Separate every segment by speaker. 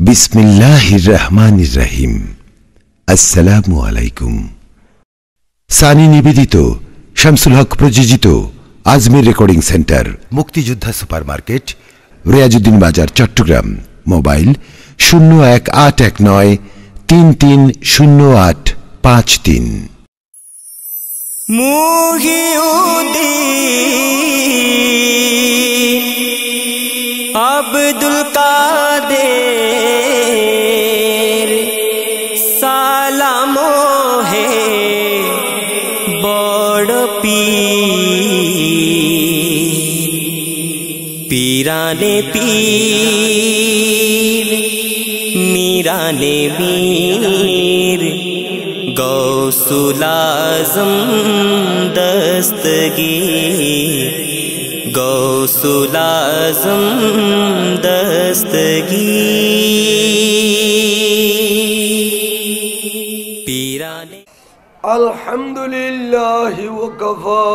Speaker 1: বিসমিল্লাহির রহমানির রহিম। আসসালামু আলাইকুম। সানি নিবেদিত, শামসুল হক প্রযোজিত আজমির রেকর্ডিং সেন্টার, মুক্তিযোদ্ধা সুপারমার্কেট, রিয়াজউদ্দিন বাজার, চট্টগ্রাম। মোবাইল 0181330853।
Speaker 2: মুহিউদ্দিন আব্দুল কাদের সালামো হে বড় পীর, পীরানে পীর मीराने मीर, गौसुल आज़म दस्तगीर, गौसुल आज़म दस्तगीर। पीराने
Speaker 3: अल्हम्दुलिल्लाह वकफ़ा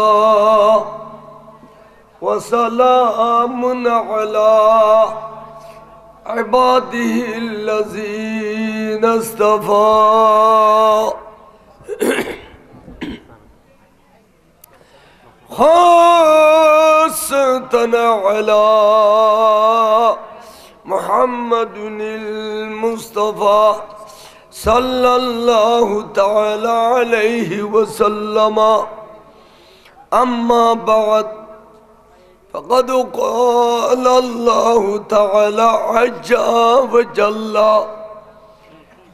Speaker 3: व सलामुन अला इबादिहिल्लज़ीना इस्तफ़ा। ख़ासतन अला मुहम्मदिल मुस्तफ़ा सल्लल्लाहु तआला अलैहि वसल्लम। अम्मा बाद फ़क़द क़ाल अल्लाहु तआला अज़्ज़ व जल्ल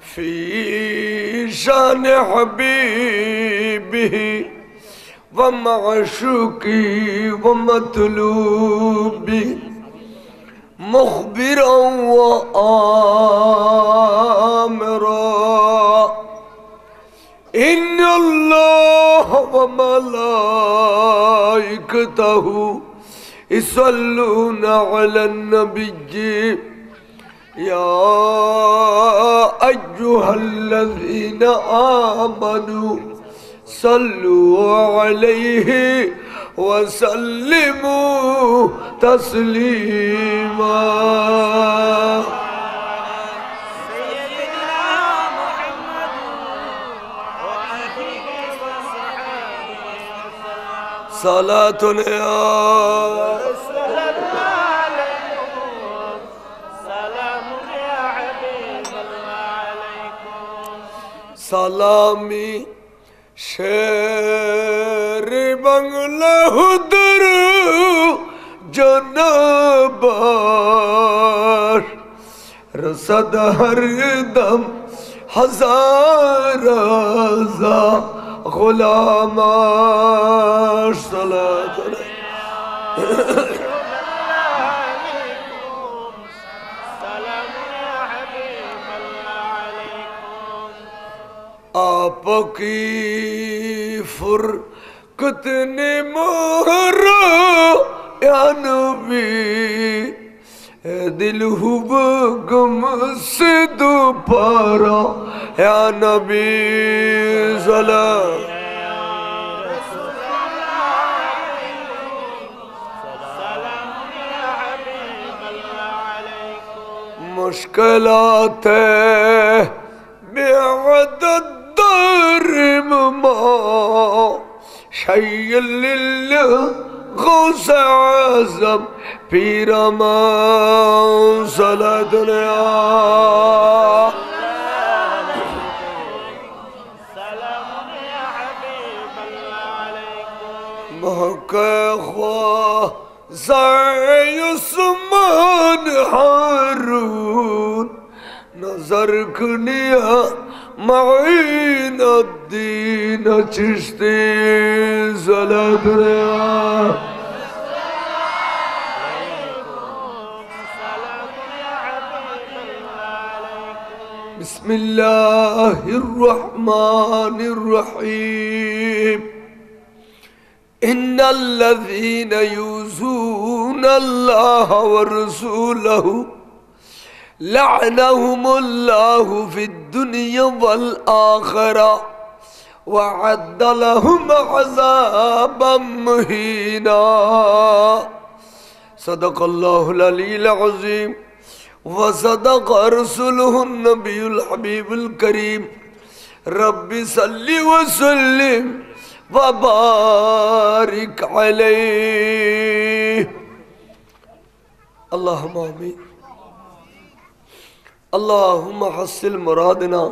Speaker 3: फ़ी शान हबीबिही व मअशूक़ी व मतलूबी मुख़बिरन व आमिरा। इन्नल्लाह व मलाइकतहु यस्सल्लूना अलन नबिय्यि या अय्युहल्लज़ीना आमनू सल्लू अलैहि व सल्लिमू तस्लीमा। सलातुन सलामी शेर बंगला हुदर जनबार रसद हर दम हजार गुलामा। सलात आपकी फुरकत ने मोहरा या नबी, दिल हुब गम से दोबारा या नबी। सलाम मुश्किलात बेअदद दर्मा शय्यल गौस आज़म पीरमा। सलातुन उस्मान हारून नजर कुनिया माइन अद्दीन चिश्ती। सलातुन बिस्मिल्लाहिर रहमानिर रहीम। इन्नल्लज़ीना युज़ूनल्लाह व रसूलहु लअनहुमुल्लाहु फिद्दुनिया वल आखिरा व अद्द लहुम अज़ाबम मुहीना। सदक़ल्लाहुल अलीयुल अज़ीम वसदक़ रसूलुहुन्नबियुल हबीबुल करीम रब्बि सल्लि व सल्लिम व बारिक अलैहि अल्लाहुम्मा आमीन। अल्लाहुम्मा हस्सिल मुरादना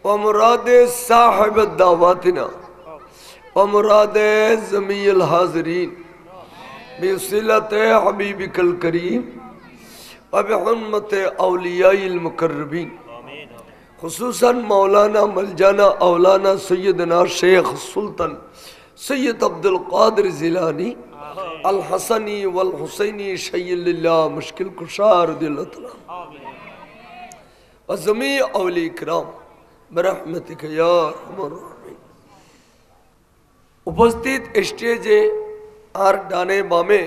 Speaker 3: व मुरादे साहिब दावतिना व मुरादे जमील हाज़रीन बिवसीलते हबीबिकल करीम व बिहुर्मते औलियाइल मुकर्रबीन खुसूसन मौलाना मलजाना औलाना सैयदना शेख सुल्तान सैयद अब्दुल कादिर जिलानी अल हसनी वल हुसैनी शय्यिल्लाह मुश्किल कुशार दिलतला व जमी औली इकराम बरहमतिक या अरहमर राहिमीन। उपस्थित स्टेजे आर डाने बामे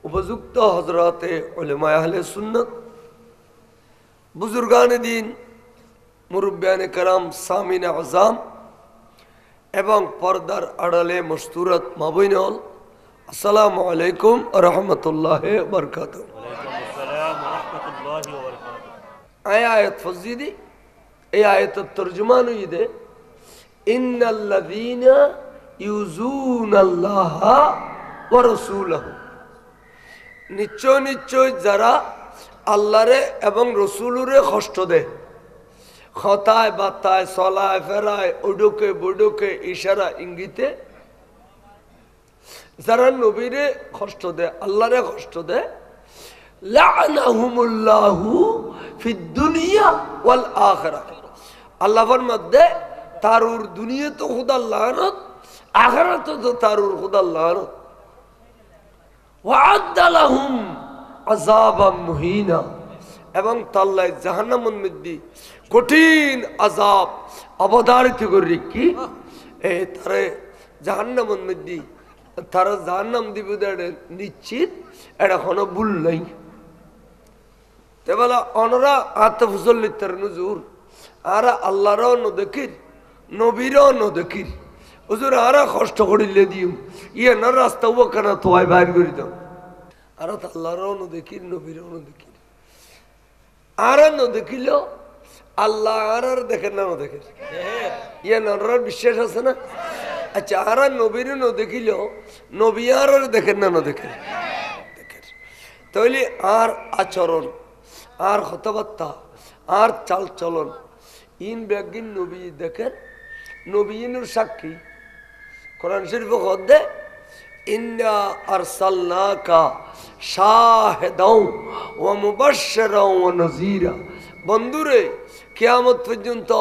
Speaker 3: उपयुक्त हजराते उलमाए अहले सुन्नत बुजुर्गान दीन मुरब्बियाने कराम सामीन आज़ाम एवं पर्दार आड़ाले मस्तूरत माबैनल अस्सलामु अलैकुम व रहमतुल्लाहि व बरकातुहू। आयत फजीदी ए आयत तर्जुमान हुई दे इन्नल्लज़ीना युज़ूनल्लाह व रसूलहु निश्चय निश्चय जरा आल्लाहरे एवं रसूलुरे कष्ट दे खताय बाताय सलाय फेराय उडुके बुडुके इशारा इंगिते जरा नबीरे कष्ट दे आल्लाहरे कष्ट दे लाअनहुमुल्लाहु फिद दुनिया वल आखिरा अल्लाह फरमाते तारुर दुनिया तो खुदा लानत आखिरत तो तारुर खुदा लानत वअद्द लहुम अज़ाबम मुहीना एवं तल्लाय जहन्नमन मिद्दी कठिन अजाब अवधारित करी की ए तारे जहन्नमन मिद्दी तारा जहन्नम दिबुदारे निश्चित एड़ा कोनो भूल नहीं ते वाला अनरा आतफजुल लितरनुजुर आरा अल्लाहरो न देखिर नबीरो न देखिर हुजूर आरा कष्ट करिले दियु ये न रास्ता वो कना तो आय बाहर करि दाও आरा त अल्लाहरो न देखिर नबीरो न देखिर आरा न देखिलो अल्लाह आरार देखें ना न देखें ये नरर विशेष আছে না अच्छा आरा नबीर न देखिलो नबी आरार देखें ना न देखें देखें তাহলে আর আচরণ আর কথাবার্তা আর চাল চলন ইন বেগিন নবী দেখেন নবীনের সাক্ষী কোরআন শরীফে কদে ইন্না আরসালনাকা শাহিদাও ওয়া মুবাশশিরাও ওয়া নাযীরা বন্ধুরে কিয়ামত পর্যন্ত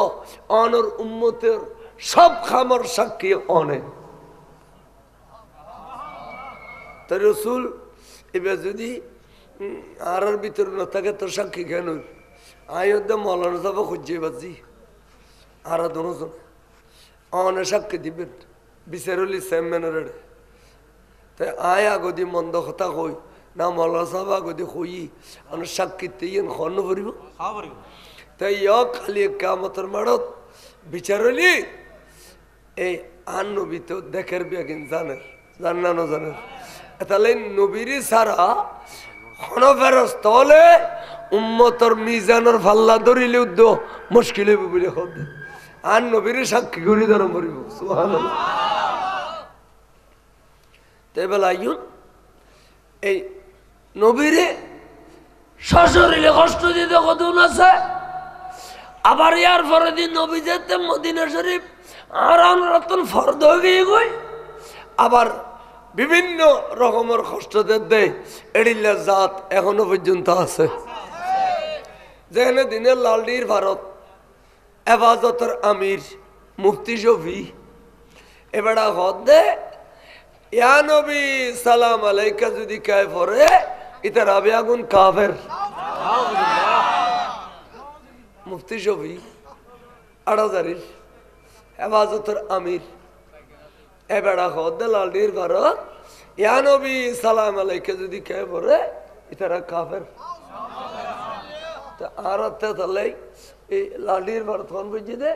Speaker 3: অনর উম্মতের সব খামার সাক্ষী অনে তো রাসূল এবার যদি আরার ভিতর না থাকে তো সাক্ষী কেন আয়োধ্যা মৌলানা সাহেব খুঁজে বাজি আরা দুজন অনে সাক্ষী দিবেন বিচারলি সেমেনারে তাই আয়া গদি মন্দ কথা কই না মৌলানা সাহেব গদি কই অন সাক্ষী তেইন খন ভরিব তাই খালি কিয়ামতের মাঠত বিচারলি এই আন নবী তো দেখের বেগিন জানেন জানা না জানেন তাহলে নবীর সারা খনফেরস্ত হলে উম্মতর মিজানের ফাল্লা ধরিলে উদ্দ মুশকিল হইব বলে হবে আর নবীর সাক্ষী করি ধরম করিব সুবহানাল্লাহ তাই বেলায়ুন এই নবীরে সশরীরে কষ্ট দিতে কতদিন আছে আবার ইয়ার পরে দিন নবী যেতে মদিনা শরীফ আর রাতুল ফরদ হয়ে গই আবার বিভিন্ন রকমের কষ্ট দেয় এডিল্লা জাত এখনো পর্যন্ত আছে যেখানে দিনের লালডির ভারত এবাজতের আমির মুফতি শফি এবারে হদে ইয়া নবী সালাম আলাইকা যদি কয় পরে এটা রাবি আগুন কাফের মুফতি শফি আড়াজারির হেফাজতের আমির এবারে হদে লালডির ভারত ইয়া নবী সালাম আলাইকা যদি কয় পরে এটা কাফের आरते तले लाडीर भरतन बुझी दे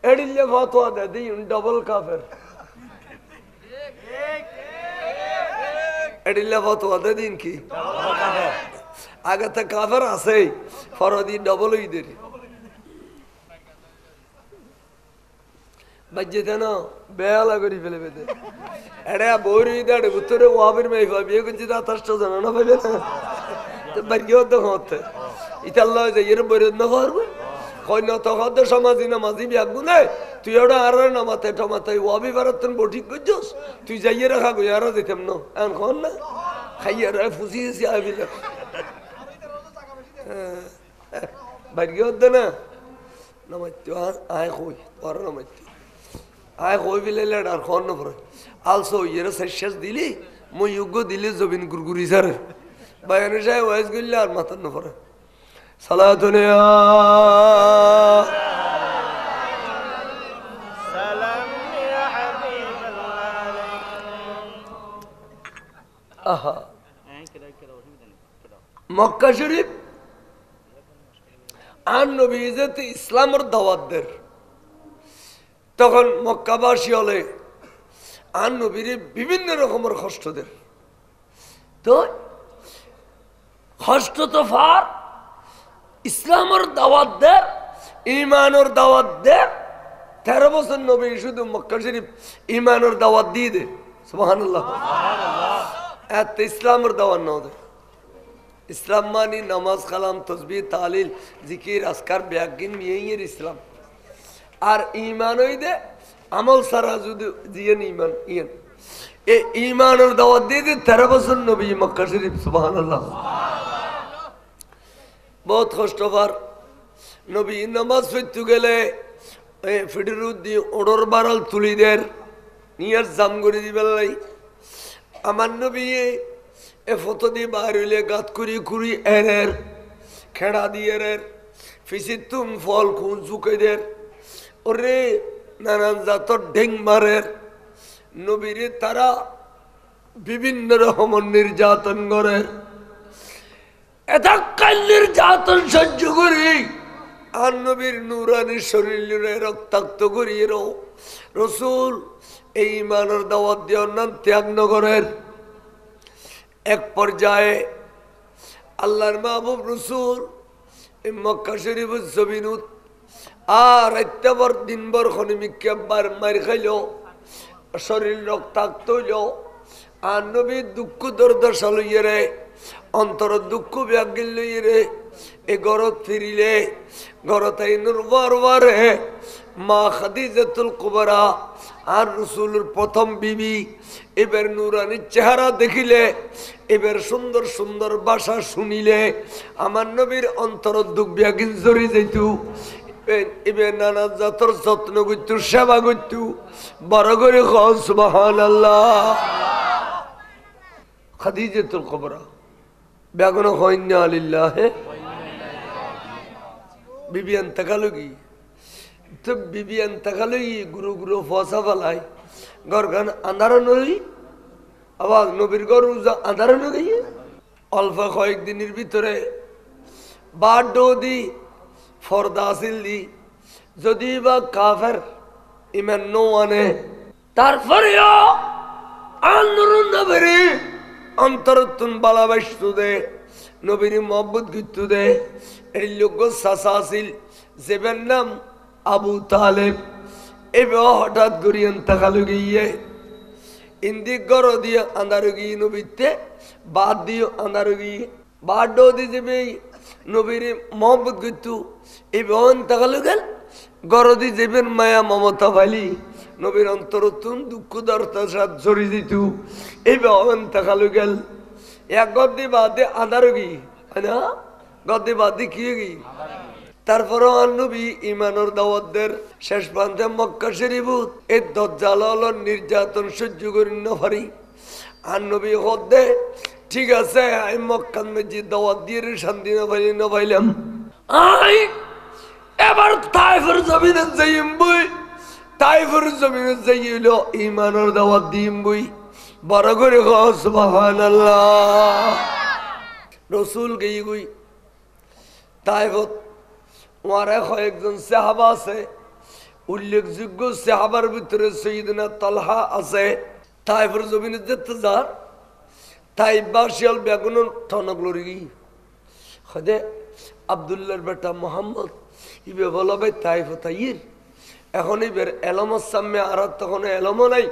Speaker 3: एडिल्ले फतवा दे दी डबल काफिर एडिल्ले फतवा दे दिन की আগে তো কাফের আছে ফরদি ডবল ঈদের বাজ্যে না বেলা করি ফেলে পেতে এটা বৌর ঈদের উত্তরে ওয়াবির মেয়ে বিয়ে করছি তা 28 জন না পাইবে না বাড়িও তো হতে ইতাল্লাহ যে এর বইরে না করবে কইনা তো হতে সমাজি না মাঝি বিয়াগু না তুই ওটা আর না মাথায় টমাতাই ওয়াবি ভারতন বঠিক করছস তুই যাইয়ে রাখা গই আর দিতাম না এখন কোন না খাইয়ে রে ফুসিয়েছি আইবিল বাড়িও তো না নামাইতো আয় কই পর নামাইতো আয় কই বিলে আর কোন না পরে আলসো এর শেষ দিলি মই যোগ্য দিলি জবিন গুরগুরি স্যার বায়ানে যায় ওয়াইজ গইলে আর মাথার না পরে সালাতুন
Speaker 4: সালাম ইয়া হাবিবাল্লাহ
Speaker 3: আহা মক্কা শরীফ আর নবী যেতে ইসলামের দাওয়াত দেন তখন মক্কাবাসী হলে আর নবীর বিভিন্ন রকমের কষ্ট দেন তো কষ্ট তো ফার ইসলামের দাওয়াত দেন ইমানের দাওয়াত দেন 13 বছর নবী শুধু মক্কা শরীফ ইমানের দাওয়াত দিয়ে দে সুবহানাল্লাহ এত ইসলামের দাওয়াত না দেয় ইসলাম মানি নামাজ কালাম তসবিহ তালিল জিকির আসকার ব্যাগিন নিয়েই ইসলাম আর ইমান ওই দে আমল সারা যদি জিয়েন ইমান ইয়েন এ ইমানের দাওয়াত দিয়ে দে 13 বছর নবী মক্কা শরীফ সুবহানাল্লাহ বহুত কষ্ট পার নবী নামাজ পড়তে গেলে ফিডিরুদ দিয়ে ওড়র বারাল তুলিদের নিয়ার জাম করে দিবেন লাই আমার নবী এ ফটো দিয়ে বাইর হইলে গাত করি কুড়ি এর খেড়া দিয়ে এর ফিসি তুম ফল খুন চুকেদের ওরে নানান জাতর ঢেং মারের নবীরে তারা বিভিন্ন রকমের নির্যাতন করে এটা কাল নির্যাতন সহ্য করি আর নবীর নুরানি শরীরে রক্তাক্ত করিয়ে রসুল এই ইমানের দাওয়াত দিয়ে নাম ত্যাগ নগরের এক পর্যায়ে আল্লাহর মাহবুব রসুল মক্কা শরীফের জমিনুত আর একটাবার দিনভর খনিমিকবার মার খাইল শরীর রক্তাক্ত হইল আর নবী দুঃখ দুর্দশা লইয়ে রে অন্তর দুঃখ ব্যাগিল লইয়ে রে এ ঘরত ফিরিলে ঘরত নুরবারে মা খাদিজাতুল কুবরা আর রসুলের প্রথম বিবি এবার নুরানির চেহারা দেখিলে এবার সুন্দর সুন্দর ভাষা শুনিলে আমার নবীর অন্তর দুঃখ ব্যাগিন জড়ি যেত এবার নানা জাতর যত্ন করত সেবা করত বড় করে সুবহানাল্লাহ খাদিজাতুল কুবরা বেগুন হইন্না আলিল্লাহ বিবি এন্তকালগি তো বিবি এন্তকালগি গুরু গুরু ফসা ফেলাই গরগান আন্ধারা নই আবার নবীর গরু আন্ধারা নই অল্প কয়েকদিনের ভিতরে বাড্ডো দি ফর্দা আসিল দি যদি বা কাফের ইমান নো আনে তারপরেও আন্দোলন নবীরে অন্তরতুন বালাবাসতু দে নবীর মহব্বত গিত্তু দে এই লোক সাসা আসিল যেবেন নাম আবু তালেব এবার হঠাৎ করি এন্তকাল গিয়ে ইন্দি গর দিয়ে আন্ধার গিয়ে নবীতে বাদ দিয়ে আন্ধার গিয়ে বাড দিয়ে যাবে নবীর মহব্বত গিত্তু এবার এন্তকাল গেল গর দিয়ে যাবেন মায়া মমতা ভালি নবীর অন্তরতুন দুঃখ দর্শাত জড়ি দিত এবার এন্তকাল গেল এক গদ্দি বাদে আন্ধার গিয়ে না গদ্দি বাদে কি গিয়ে তারপরে নবী ইমানের দাওয়াতদের শেষ প্রান্তে মক্কা শরীফত এই দজ্জাল নির্যাতন সহ্য করি না পারি আর নবী হদে ঠিক আছে আমি মক্কার মধ্যে দাওয়াত দিয়ে শান্তি না পাইলাম আই এবার তাইফের জমিনে যাইম বই তাইফের জমিনে যাইল ইমানের দাওয়াত দিম বই বড় করে সুবহানাল্লাহ রসুল গই গই তাইফত ওয়ারে কয়েকজন সাহাবা আছে উল্লেখযোগ্য সাহাবার ভিতরে সৈয়দনা তালহা আছে তাইফের জমিনে যেতে যার তাই বাসিয়াল বেগুন ঠনক লড়ি খদে আব্দুল্লাহর বেটা মোহাম্মদ ইবে বলো ভাই তাইফ তাইর এখন ইবের এলমর সামনে আর তখন এলমও নাই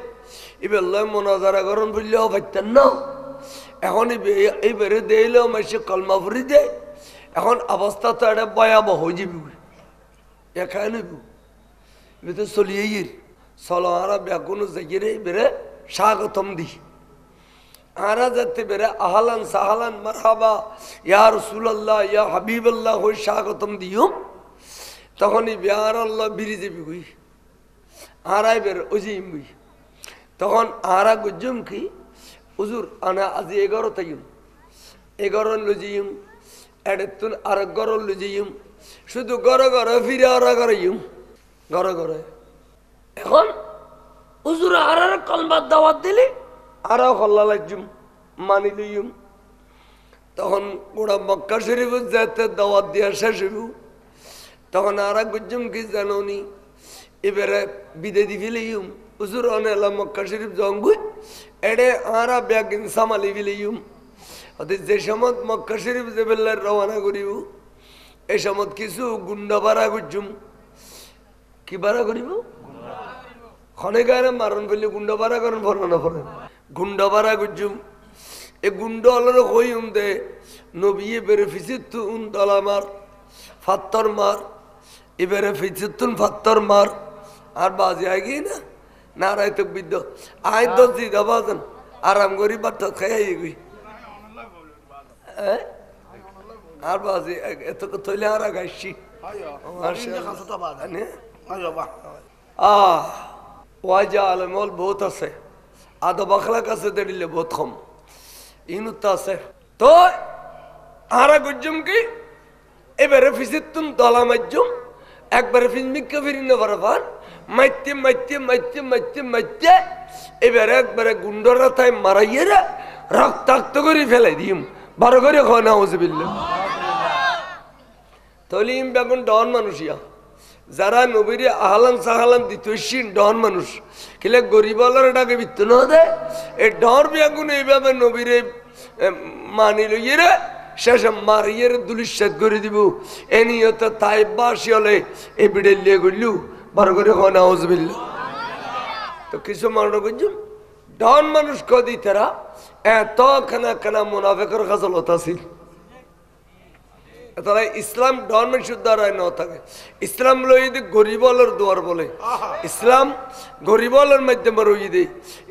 Speaker 3: ইবে লয় মোনাজারা করুন বললেও পাইতেন না এখন এইবারে দিলেও মাসে কলমা ফুরি দে এখন অবস্থা তো এটা ভয়াবহ হয়ে যাবি এখানে নইব এ তো চলিয়ে চলো আরা ব্যাগুনো জাগিরে বেড়ে স্বাগতম দি আরা যাতে বেড়ে আহলান সাহালান মারহাবা ইয়া রাসূলুল্লাহ ইয়া হাবিবাল্লাহ হয়ে স্বাগতম দিও তখনই বিয়ার আল্লাহ বিরি যাবি গুই আরাই বের ওজিম গুই তখন আরা গুজুম কি হুজুর আনা আজি 11 তাইম 11 লজিম এডতুন আর গরল লজিম শুধু গড় গড় ফিরে আরা করিম গড় গড় এখন হুজুর আরার কলমা দাওয়াত দিলি আরা হল্লা লাজুম মানি লইম তখন গোড়া মক্কা শরীফ যেতে দাওয়াত দিয়া শেষ হইব তখন আরা গুজুম কি জানোনি এবারে বিদে দি ফেলিম হুজুর অনেলা মক্কা শরীফ জঙ্গুই এডে আরা ব্যাগিন সামালি ফেলিম অতি যে সময় মক্কা শরীফ যে বেলার রওনা করিব এই সময় কিছু গুন্ডা ভাড়া গুজুম কি ভাড়া করিব খনে গায়ে মারণ ফেলি গুন্ডা ভাড়া করেন ফরানো ফরেন গুন্ডা ভাড়া গুজুম এ গুন্ডা হলের হইম দে নবিয়ে বেড়ে ফিসিতুন দলা মার ফাত্তর মার এবারে ফিসিতুন ফাত্তর মার আর বাজে আগে না নারায় তো বিদ্য আয় দশ দিদা বাজন আরাম করি বাচ্চা খাই গই আর বাজে এত তৈলে আর গাইছি ওয়াজা আলমল বহুত আছে আদো বাখলা কাছে দিলে বহুত কম ইনুত আছে তো আরা গুজুম কি এবারে ফিসিতুন দলা মাজুম একবারে ফিজমিককে ফিরিন বরাবর মাইতে মাইতে মাইতে মাইতে মাইতে এবারে একবারে গুন্ডরা তাই মারাইয়ে রক্তাক্ত করে ফেলাই দিম বড় করে খাওয়া নাউজুবিল্লাহ তলিম বেগুন ডন মানুষিয়া যারা নবীরে আহলান সাহালান দিতশীন ডন মানুষ কিলে গরিবালার ডাকে বিত্ত না দে এই ডর বেগুন এইভাবে নবীরে মানি লইয়ে রে শেষে মারিয়ে দুলিশ্বাদ করে দিব এ নিয়ত তাই বাসি হলে এই বিড়ে লিয়ে গড়লু বড় করে খাওয়া নাউজুবিল্লাহ তো কিছু মানুষ বুঝুন ডন মানুষ কদি তারা এত খানা খানা মুনাফিকের খাজলত আছিল তারা ইসলাম ডন মানুষের দ্বারাই ন থাকে ইসলাম লই দে গরিবলের দুয়ার বলে ইসলাম গরিবলের মাধ্যমে রই দে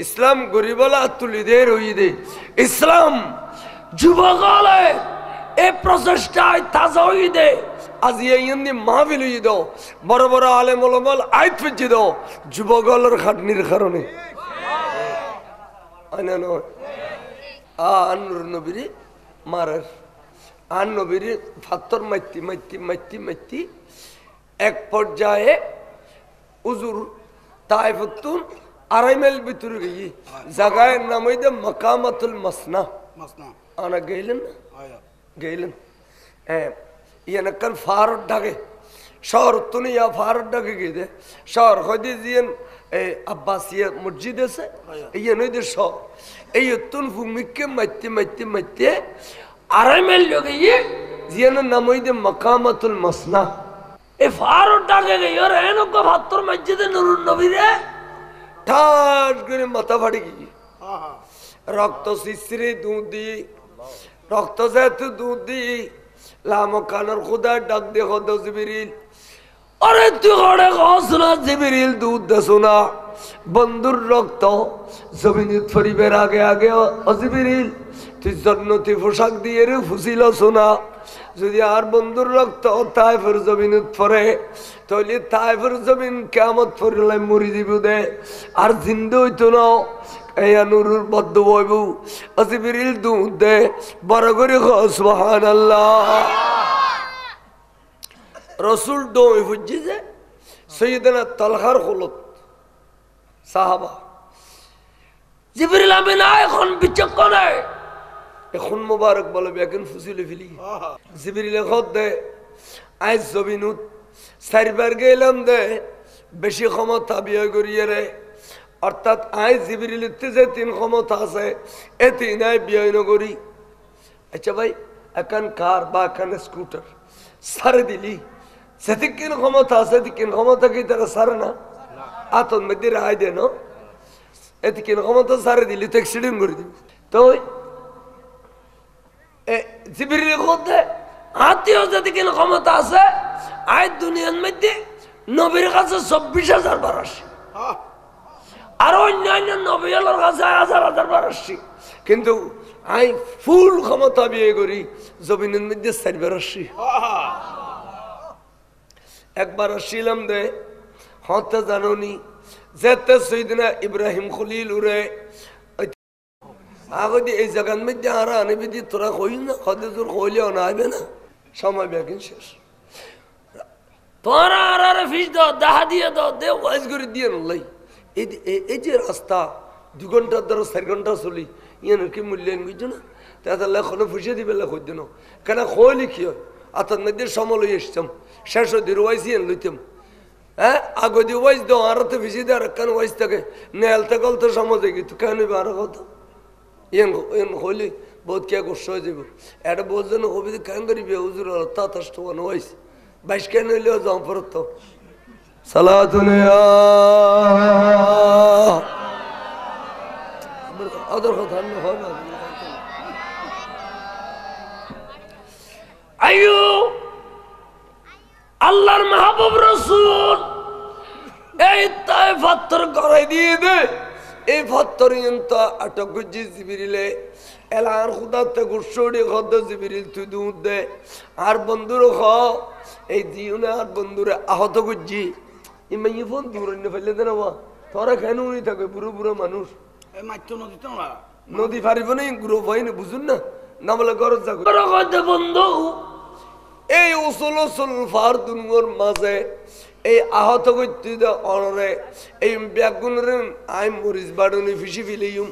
Speaker 3: ইসলাম গরিবলা তুলি দে রই দে ইসলাম যুবকলে এই প্রচেষ্টায় তাজা হই দে আজ এই মাহফিল হই দাও বড় বড় আলেম ওলামাল আইত ফিজি দাও যুবকলের খাটনির কারণে আনা নয় আনুর নবীরে মারার আর নবীর ফাত্তর মাইতি মাইতি মাইতি মাইতি এক পর্যায়ে উজুর তাইফতুন 2.5 মাইল ভিতরে গিয়ে জায়গায় নাম হইতে মাকামাতুল মাসনা আনা গেলেন গেলেন ইয়ানকান ফারত ডাকে শহর তুনি ইয়া ফারত ডাকে গিয়ে দে শহর হইতে জিয়েন আব্বাসিয়া মসজিদ আছে ইয়ে নইতে শহর এই তুন ভূমিকে মাইতে মাইতে মাইতে 2.5 মাইল গিয়ে জিয়ানের নাম হইতে মাকামাতুল মাসনা এ ফারত ডাকে গিয়ে আর এনকো 72 মসজিদে নুরুন নবীরে ঠাস করে মাথা ফাটি গিয়ে রক্ত শিশিরে দুধ দি রক্ত যেহেতু দুধ দি লামো কানের খুদা ডাক দে হদ জিবরিল আরে তুই ঘরে ঘসনা জিবরিল দুধ দেছো না বন্ধুর রক্ত জমিনত ফরিবের আগে আগে জিবরিল তুই জন্নতি পোশাক দিয়ে রে ফুসিল সোনা যদি আর বন্ধুর রক্ত তাইফের জমিনত পরে তাহলে তাইফের জমিন কিয়ামত পড়লে মরি দিব দে আর জিন্দা হইতো না নুরুর বদ্ধ বইব জিবরিল দুধ দে বড় করে সুবহানাল্লাহ রসুল দোই ফুজি যে সৈয়দনা তালহার খলত সাহাবা জিবরিল আমিন এখন বিচক্ষণে এখন মোবারক বলে এখন ফুসিলে ফেলি জিবরিল খত দে আজ জমিনুত 4 বার গেলাম দে বেশি ক্ষমতা বিয়ে করিয়ে রে অর্থাৎ আজ জিবরিল যে 3 ক্ষমতা আছে এ 3 বিয়ে নগরী আচ্ছা ভাই এখন কার বা এখন স্কুটার সারে দিলি সেদিকের ক্ষমতা আছে, এদিকের ক্ষমতা কি তারা সারে না? আতন মধ্যে রায় দেন এদিকের ক্ষমতা সারে দিলি তো অ্যাক্সিডেন্ট করে দিবি। তো জিবরিল খোদে আত্মীয় যেদিকের ক্ষমতা আছে আয় দুনিয়ার মধ্যে নবীর কাছে 24,000 বার আসে, আর অন্যান্য নবীর কাছে 1,000 বার আসছি, কিন্তু আই ফুল ক্ষমতা বিয়ে করি জমিনের মধ্যে 4 বার আসছি। একবার আসছিলাম দে হতে জানি যেতে সৈদিনা ইব্রাহিম খলিল উরে আগদি এই জায়গার মধ্যে আর আনবি দি তোরা কই না কদে তোর কইলে আনাইবে না সময় বেগিন শেষ তোরা আর ফিস দাও দাহা দিয়ে দাও দে ওয়াজ করে দিয়ে নলাই এই যে রাস্তা 2 ঘন্টা ধরো 4 ঘন্টা চলি ইয়ান কি মূল্যায়ন বুঝছো না তাহলে এখনো ফুসে দিবে লা কইদ না কেন কইলি কি হয় আতন নদীর সময় লই এসছাম শেষ দির ওয়াইজ ইয়ান লইতাম হ্যাঁ আগদি ওয়াইজ দাও আর তো ফিসে দে আর কেন ওয়াইজ থাকে নেল তকল তো সমাজে কি তো কেন আর কথা ইয়ান কইলি বহুত কে কষ্ট হয়ে যাব এটা বলছেন কবি কেন করিবে হুজুর তা তষ্ট ওয়াইজ 22 কেন হইলেও যাও পড়ত তো সালাতুন আদর কথা না হবে আইয়ো আল্লাহর মাহবুব রাসূল এই তাই পাথর গড়াই দিয়ে দে এই পাথর ইনতা আটক গুজি জিবরিলে এলার খুদাতে গুছড়ি খদ জিবরিল তুই দুধ দে আর বন্ধুর খ এই দিউনে আর বন্ধুরে আহত গুজি ইমাই ফোন দূর নে ফেলে দে না তোরা কেন উনি থাকে বুড়ো বুড়ো মানুষ
Speaker 5: এই মাইতো নদী তো না
Speaker 3: নদী পারিব না গুরু ভাই না বুঝুন না না বলে গরজ যাক বন্ধু এই উসুল উসুল ফার দুনিয়ার মাঝে এই আহত করতে অনরে এই ব্যাগুনের আই মরিচ বাড়নি ফিসি ফেলিম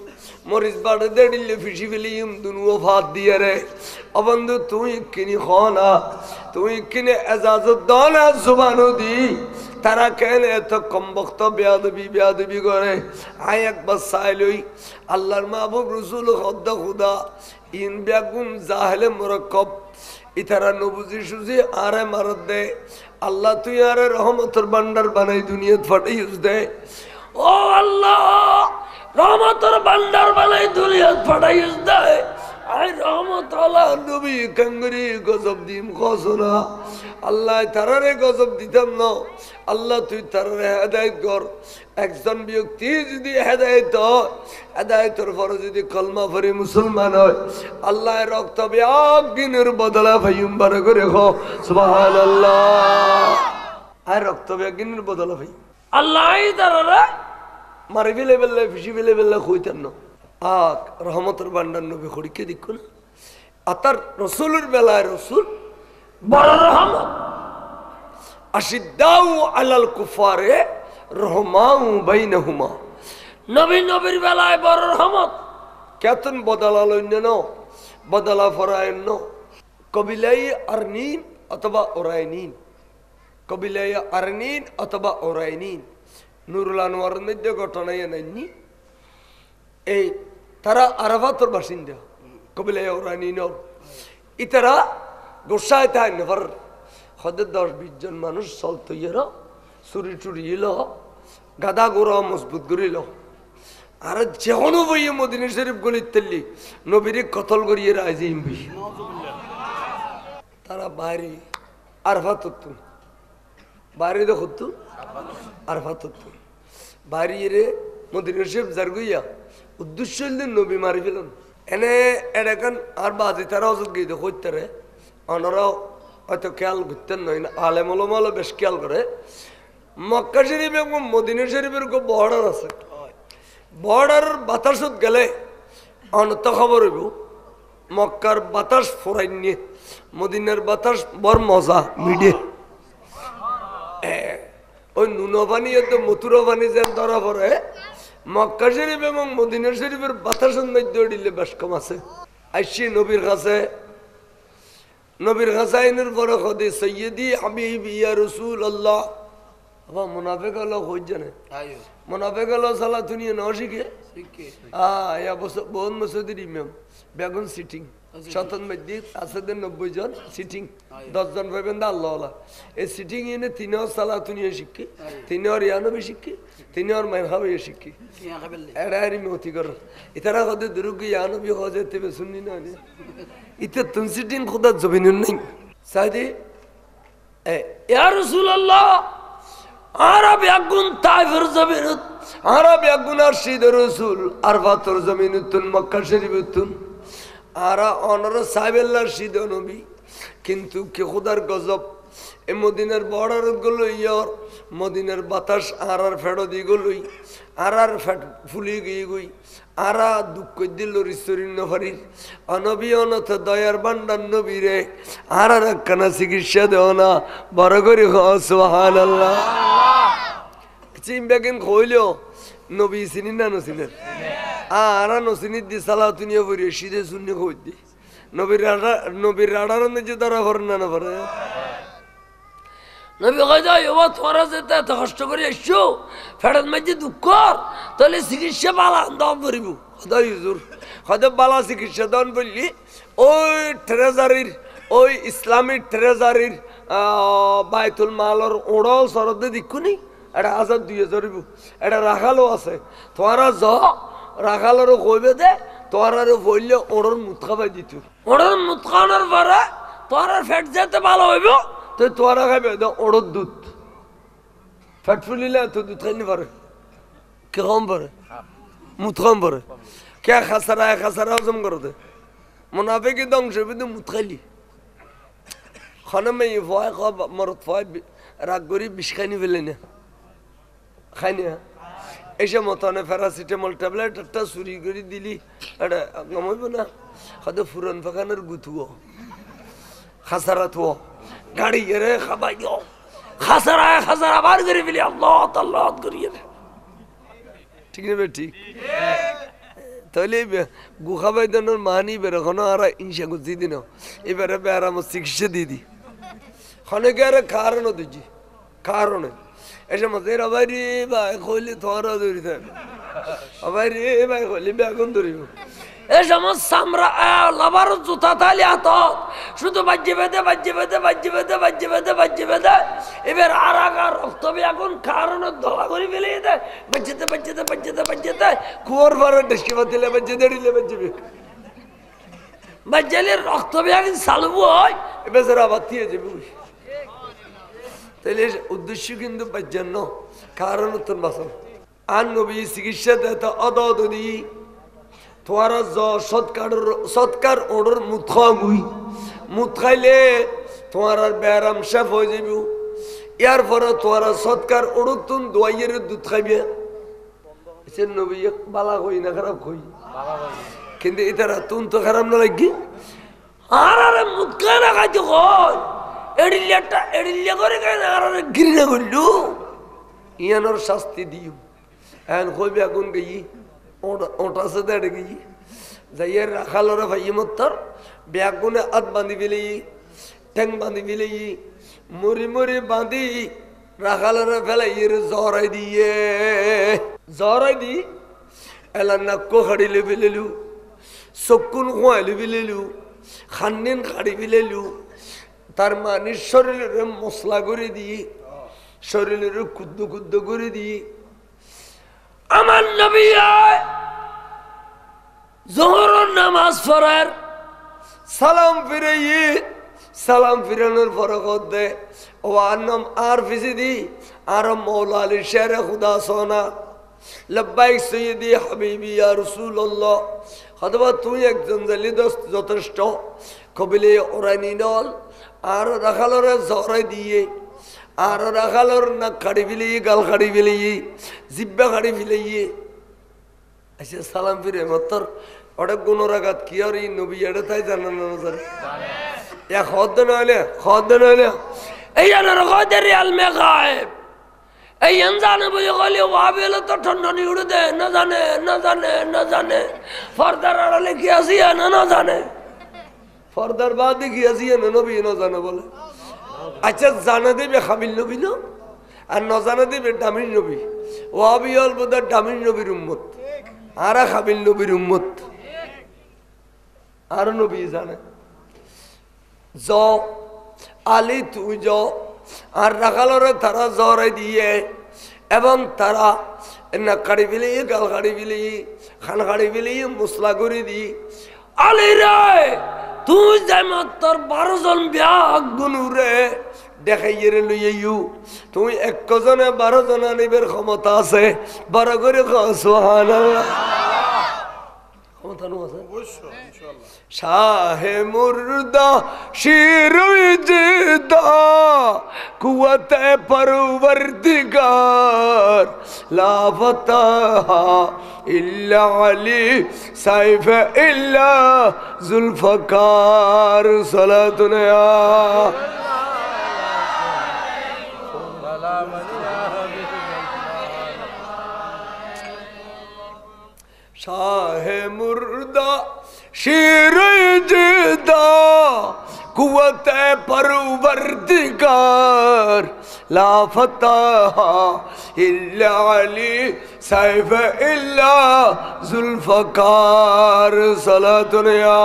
Speaker 3: মরিচ বাড়ে দিলে ফিসি ফেলিম দুনুও ভাত দিয়ে রে অবন্ধু তুই কিনি খানা তুই কিনে এজাজত দাও না জুবানো দি তারা কেন এত কম বক্ত বেয়াদবি করে আই একবার চাইলই আল্লাহর মাহবুব রসুল খদ্দা খুদা ইন ব্যাগুন জাহেলে মরক্কব ইতারা নবুজি সুজি আরে মারত দে আল্লাহ তুই আরে রহমতের ভান্ডার বানাই দুনিয়াত ফাটাইস দে ও আল্লাহ রহমতের ভান্ডার বানাই দুনিয়াত ফাটাইস দে আই রহমত আল্লাহ নবী কাঙ্গরি গজব দিম খসনা আল্লাহ তারারে গজব দিতাম না আল্লাহ তুই তারারে হেদায়েত কর একজন ব্যক্তি যদি হেদায়েতের পরে যদি কলমা পড়ে মুসলমান হয় আল্লাহ রক্ত বিয়াগিনের বদলা ভাইম বার করে খো সুবহানাল্লাহ আর রক্ত বিয়াগিনের বদলা ভাই আল্লাহ তারারে মারি ফেলে বেলে ফিসি ফেলে বেলে কইতেন না রহমতের ভান্ডার নবী খড়িকে দেখো না আতার রসুলের বেলায় রসুল বড় রহমত আশিদ্দাউ আলাল কুফারে রহমাউ বাইনাহুমা নবী নবীর বেলায় বড় রহমত কেতন বদলা লইন্য ন বদলা ফরায়ন কবিলাই আরনিন অথবা ওরাইনিন কবিলাই আরনিন অথবা ওরাইনিন নুরুল আনোয়ারের মধ্যে ঘটনা নাইনি এই তারা আরাফাতর বাসিন্দা কবিলাই ওরাইনিন ইতারা গোসায় তাই নেভার হদের 10-20 জন মানুষ চলতো ইয়েরা চুরি টুরি ইল গাদা গোড়া মজবুত করিল আর যেন বইয়ে মদিনা শরীফ গলিত তেললি নবীরে কতল করিয়ে রাজি বই তারা বাইরে আরফাত বাইরে দেখতো আরফাত বাইরে মদিনা শরীফ যার গইয়া উদ্দেশ্য নবী মারি ফেলেন এনে এডাকান আর বাজি তারা অযোগ্য হইতারে অনারাও হয়তো খেয়াল করতেন নয় না আলেম ওলামা বেশ খেয়াল করে মক্কা শরীফ এবং মদিনা শরীফের খুব বর্ডার আছে বর্ডার বাতাসত গেলে অনত খবর হইব মক্কার বাতাস ফোরাই নিয়ে মদিনার বাতাস বড় মজা মিডিয়ে ওই নুনো পানি এত মথুরা পানি যেন ধরা পড়ে মক্কা শরীফ এবং মদিনা শরীফের বাতাসের মধ্যে দিলে বেশ কম আছে আইসি নবীর কাছে নবীর হাসাইনের পরে খদে সৈয়দি হাবিবি ইয়া রাসূলুল্লাহ আবা মুনাফিক হলো হই জানে মুনাফিক হলো সালা দুনিয়া না শিখে ইয়া বস বহুত মসজিদের ইমাম বেগুন সিটিং শতন মধ্যে আছে 90 জন সিটিং 10 জন পাবেন দা আল্লাহ এই সিটিং এনে তিন আর সালাতুনিয়া শিক্ষি তিন আর ইয়ানবি শিক্ষি তিন আর মারহাবা শিক্ষি এড়ারি মতি কর ইতারা কত দুরুগ ইয়ানবি হজে তেবে শুননি না ইতে তুম সিটিং খোদা জমিনুন নাই সাইদি ইয়া রাসূলুল্লাহ আরব ইয়াগুন তাইফের জমিনত আরব ইয়াগুন আরশিদ রাসূল আরফাতর জমিনতুন মক্কা শরীফতুন আরা অনর সাহেবেল্লার শীত নবী কিন্তু কে খুদার গজব এ মদিনার বর্ডার গুলো ইয়ার মদিনার বাতাস আরার ফেড়ো দি গলই আরার ফেট ফুলি গিয়ে গই আরা দুঃখ দিল রিস্তরিন নফারির অনবী অনথ দয়ার বান্ডার নবী রে আরার একখানা চিকিৎসা দেও না বড় করে সুবহানাল্লাহ চিম বেগেন কইলেও নবী চিনি না নছিলেন আরা নসিনির দি সালাতুনিয়া পড়ি সিধে শূন্য কই দি নবীর রাডার যে তারা ভরে না ভরে নবী কই যায় ও তোরা যেতে এত কষ্ট করে এসছো ফেরত মাঝে দুঃখ তাহলে চিকিৎসা বালা দাম করিব খোদাই হুজুর খোদা বালা চিকিৎসা দান বললি ওই ট্রেজারির ওই ইসলামিক ট্রেজারির বাইতুল মালর ওড়াও সরদে দিকুনি এটা 1000-2000 হইব এটা রাখালো আছে তোরা য রাখালোরও কইবে দে তোরারও বললে ওড়র মুত খাবাই দিত ওড়র মুত খাওয়ানোর পরে তোরার ফ্যাট যেতে ভালো হইব তো তোরা খাবে ওড়র দুধ ফ্যাট ফুলিলে তো দুধ খাইনি পারে কে কম পারে মুত কম পারে কে খাসারা হজম করে দে মোনাফেকি ধ্বংস কিন্তু মুত খাইলি খানে মেয়ে ভয় মরত ভয় রাগ করি বিষ খাইনি ফেলে না খাইনি এসে মতনে প্যারাসিটামল ট্যাবলেট একটা চুরি করে দিলি এটা গমাইব না হয়তো ফুরন ফাঁকানোর গুথুও খাসারা থুও গাড়ি এরে খাবাই দিও খাসারা বার করে ফেলি আল্লাহ করিয়ে ঠিক না ঠিক তাহলে গু খাবাই দেনোর মানি বের এখনো আর ইনসা গুছি দিন এবারে বেড়া আমার চিকিৎসা দিয়ে দি অনেকে আরে কারণও দিচ্ছি কারণে এসে মতো আবার রে ভাই কইলে তোরা ধরি থাকবে আবার রে ভাই কইলে বেগুন ধরিব এই সময় সামরা লাভার জুতা তালি হাত শুধু বাজ্যে বেঁধে এবার আর আগার রক্ত বেগুন কারণ ধলা করে ফেলে দেয় বাজ্যেতে কুয়োর পরে ডেস্কি বাতিলে বাজ্যে দেড়িলে বাজ্যালে রক্ত বেগুন চালবো হয় এবার আবার দিয়ে যাবে তাহলে উদ্দেশ্য কিন্তু বাজ্যান্ন কারণ উত্তর বাসন আর নবী চিকিৎসা দেয় অদি তোমার সৎকার ওড়র মুত খাওয়াবই মুত খাইলে তোমার আর ব্যারাম শেফ হয়ে যাব ইয়ার পরে তোমার সৎকার ওড়র তুন দোয়াইয়ের দুধ খাইবে সে নবী বালা কই না খারাপ কই কিন্তু এটারা তুন তো খারাপ না লাগি আর মুত খাই না খাইতে কই এড়িল্লা করে ঘৃণা করলু ইয়ানোর শাস্তি দিও এখন কইবে এখন গেই ওটা সাথে এড়ে গেই যাইয়ের রাখালোরা ভাই মত্তর ব্যাগুনে হাত বাঁধি ফেলে ঠ্যাং বাঁধি ফেলে মরি বাঁধি রাখালোরা ফেলাই জরাই দি এলা নাক্কো খাড়িলে ফেলেলু চকুন খোয়াইলে ফেলেলু খান্নিন খাড়ি ফেলেলু তার মানে শরীরের মশলা করে দিয়ে শরীরের ক্ষুদ্র করে দিয়ে আমার নবী জোহরের নামাজ পড়ার সালাম ফিরানোর ফরকত দে ও আন্নম আর ফিসি দি আর মৌলা আলী শের খুদা সোনা লব্বাইক সৈয়দি হাবিবি ইয়া রাসূলুল্লাহ হতবা তুই একজন জালি যথেষ্ট কবিলে ওরানি নল আর রাখালোরে জরাই দিয়ে আর রাখালোর নাক খাড়ি ফেলে গাল খাড়ি ফেলে জিব্বা খাড়ি ফেলে এসে সালাম ফিরে মতর ওটা গুণরাঘাত কি আর এই নবী এটা তাই জানান এক খদ নইলে এই জানার খদের আলমে গায়েব এই জানে বলে গেলে ওয়াবেলে তো ঠান্ডা নিয়ে উড়ে দে না জানে ফর্দার আড়ালে কি আসি না জানে ফর্দার বাদে কি আসি না নবী না জানে বলে আচ্ছা জানা দেবে খামিল নবী না আর না জানা দেবে ডামির নবী ওয়াবি অল বোধহয় ডামির নবীর উম্মত আর খামিল নবীর উম্মত আর নবী জানে জ আলী তুই জ আর রাখালরে তারা জরাই দিয়ে এবং তারা না কাড়ি বিলি গাল কাড়ি বিলি খান কাড়ি বিলি মশলা করে দি আলী রে তুই যেমন তোর 12 জন ব্যাগ গুনুরে দেখাইয়ে লইয়াইউ তুই একজনে 12 জন আনিবের ক্ষমতা আছে 12 করে সুবহানাল্লাহ ক্ষমতা নো আছে শাহে মুর্দা শিরুই জিদা কুওয়াতে পরওয়ারদিগার লা ফাতাহা ইল্লা আলী সাইফ ইল্লা জুলফকার সালাতুনা শাহে মুর্দা শিরুই জিদা কুওয়াতে পরওয়ারদিগার লা ফাতাহা ইল্লা আলী সাইফ ইল্লা জুলফকার সালাতুনা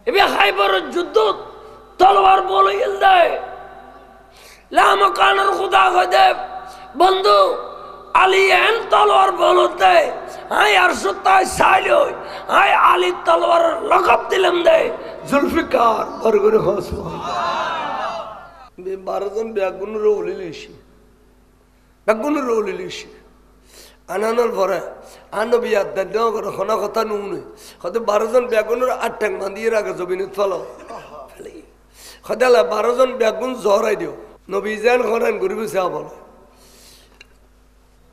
Speaker 3: এবে খাইবরের যুদ্ধ তলোয়ার বলে গেলদায় লামকানের খুদা খদে বন্ধু আলী এন তলোয়ার বলতে আই আর সুতায় সাইলো আই আলী তলোয়ার লকব দিলাম দে জুলফিকার বরগরে সুবহানাল্লাহ বে 12 জন বেগুন রৌলিলিছি আনানোর পরে আনবি আদান করে খনা কথা নুনে কত 12 জন বেগুনের 8 ট্যাং বাঁধিয়ে রাখে জমিনে ফলো খদালা 12 জন বেগুন জহরাই দিও নবী জান খরান গরিব সাহেব বলে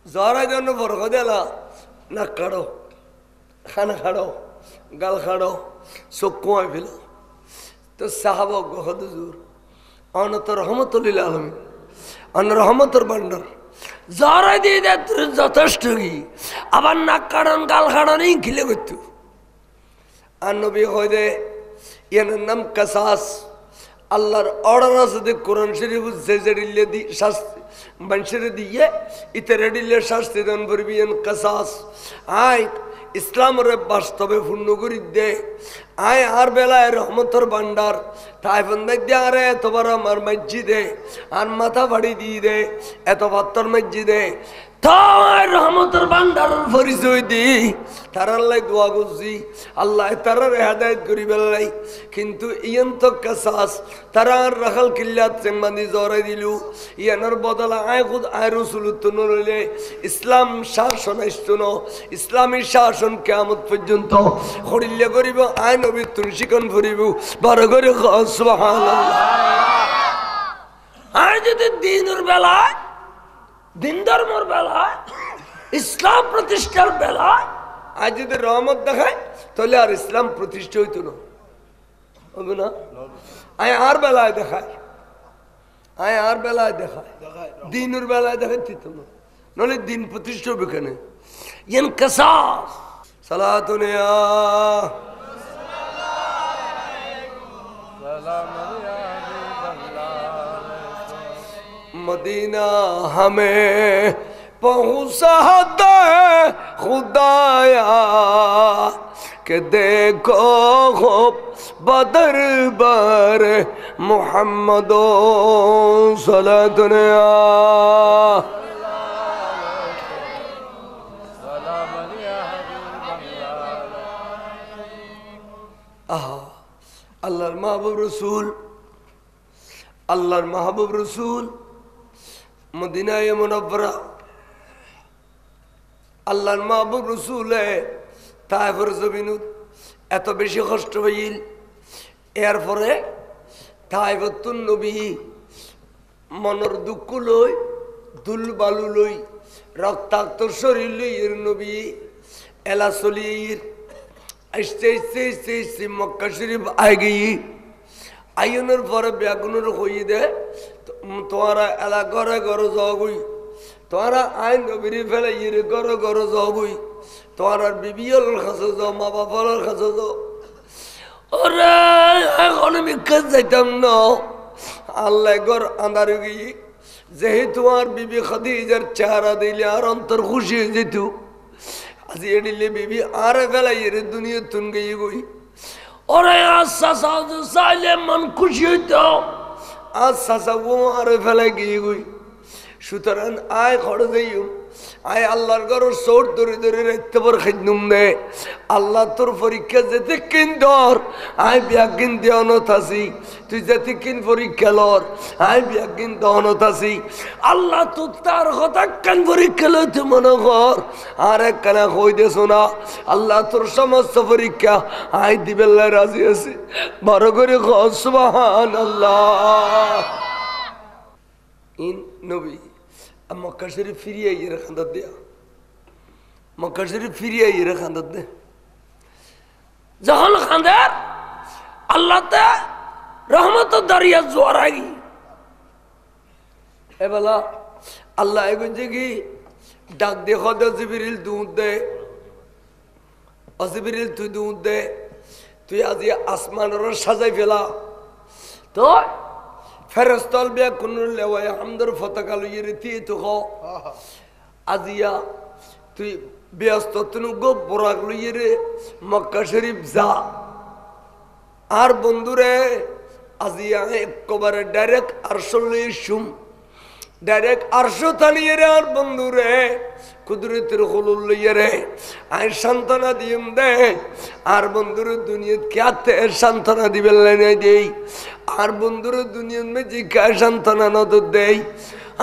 Speaker 3: জহরাই দেন পরে খদালা নাক কাড়ো খানা খাড়ো গাল খাড়ো চোখ কুয়াই ফেল তো সাহাবা হুজুর অনত রহমতুল্লিল আলমিন অন রহমতর ভান্ডার জহরাই দিয়ে দে যথেষ্ট কি আবার নাক কাড়ন গাল খাড়ন খিলে করতো আর নবী হয় দে ইয়ানের নাম কাসাস আল্লাহর অর্ডার আছে যে কোরআন শরীফ জেজেরিলে দি শাস্তি মানুষের দিয়ে ইতরেডিলে শাস্তি দান করবিয়েন কাসাস আয় ইসলামের বাস্তবে পূর্ণ করি দে আয় আর বেলায় রহমতর ভান্ডার তাই বন্ধে দিয়ে আরে এত বড় আমার মসজিদে আর মাথা বাড়ি দিয়ে দে এত বাত্তর মসজিদে তাই রহমতের ভান্ডারের পরিচয় দি তারার লাই দোয়া করছি আল্লাহ তারার হেদায়েত করি বেলাই কিন্তু ইয়ান তো কাসাস তারা রাখাল কিল্লাত চেম্বানি জরাই দিলু ইয়ানোর বদলা আয় খুদ আয় রসুল নইলে ইসলাম শাসন আসতো ইসলামী শাসন কিয়ামত পর্যন্ত হরিল্লে করিব আয় নবী তুলসিকন ভরিব বড় করে সুবহানাল্লাহ আয় যদি দিনের বেলায় দিন ধর্মর বেলায় ইসলাম প্রতিষ্ঠার বেলায় আজ যদি রহমত দেখায় তাহলে আর ইসলাম প্রতিষ্ঠা হইতো না হবে না আয় আর বেলায় দেখায় দিনের বেলায় দেখায় দিত না নলে দিন প্রতিষ্ঠা হবে কেন ইয়ান কাসাস সালাতুন ইয়া मदीना हमें पहुँचा दे खुदाया के देखो हो बदर बर मोहम्मदो सलातुना अल्लाहर महबूब रसूल मदीनाए मुनव्वरा আল্লাহর মাহবুব রসুলে তায়েফের জমিনত এত বেশি কষ্ট হইল এরপরে তায়েফতুন নবী মনের দুঃখ লই দুল বালু লই রক্তাক্ত শরীর লই এর নবী এলা চলির আস্তে আস্তে আস্তে আস্তে মক্কা শরীফ আই গই আইনের পরে বেগুনের হইয়ে দে তোমারা এলা ঘরে ঘরে যাওয়াই তোমারা আইন নবীর ফেলে ইয়ে ঘরে ঘরে যাওয়াই তোমার বিবিয়র কাছে যাও মা বাবার কাছে যাও ওরে এখন আমি কাজ যাইতাম না আল্লাহ ঘর আন্ধারে গিয়ে যেহেতু আর বিবি খাদিজার চেহারা দিলে আর অন্তর খুশি হয়ে যেত আজি এডিলে বিবি আর ফেলাই এর দুনিয়া তুন গিয়ে গই ওরে আশা সাজু চাইলে মন খুশি হইত আশা সাবু আর ফেলাই গিয়ে গই সুতরাং আয় খড় যাইও আয় আল্লাহর ঘর চোর ধরে ধরে রাখতে পার খাইনুম নে আল্লাহ তোর পরীক্ষা যেতে কিন ধর আয় ব্যাগিন দেওয়ানত আছি তুই যেতে কিন পরীক্ষা লর আয় ব্যাগিন দেওয়ানত আছি আল্লাহ তোর তার কথা কান পরীক্ষা লইতে মনে কর আর এক কানা কই দে শোনা আল্লাহ তোর সমস্ত পরীক্ষা আয় দিবেল্লা রাজি আছে বড় করে সুবহানাল্লাহ ইন নবী মক্কা শরীফ ফিরিয়ে আইয়ে খান্দাত দেয়া মক্কা শরীফ ফিরিয়ে আইয়ে খান্দাত দে যখন খান্দার আল্লাহ তে রহমত দরিয়া জোয়ার আগি এবেলা আল্লাহ এগুনছে কি ডাক দিয়ে খদ জিবরিল দুধ দে অজিবরিল তুই দুধ দে তুই আজি আসমানের সাজাই ফেলা তো ফেরস্তল বিয়া কুনুর লেওয়ায় হামদর ফতাকা লইয়ে রেতি তো আজিয়া তুই ব্যস্ত তুনু গো বোরাক লইয়ে রে মক্কা শরীফ যা আর বন্ধুরে আজিয়া একবারে ডাইরেক্ট আরশো লইয়ে শুম ডাইরেক্ট আরশো থানিয়ে রে আর বন্ধুরে কুদরতের হলুল লইয়ে রে আয় সান্ত্বনা দিম দে আর বন্ধুরে দুনিয়াত কে সান্ত্বনা দিবেন নাই দেই আর বন্ধুরে দুনিয়াত মে জি কে সান্ত্বনা নদ দেই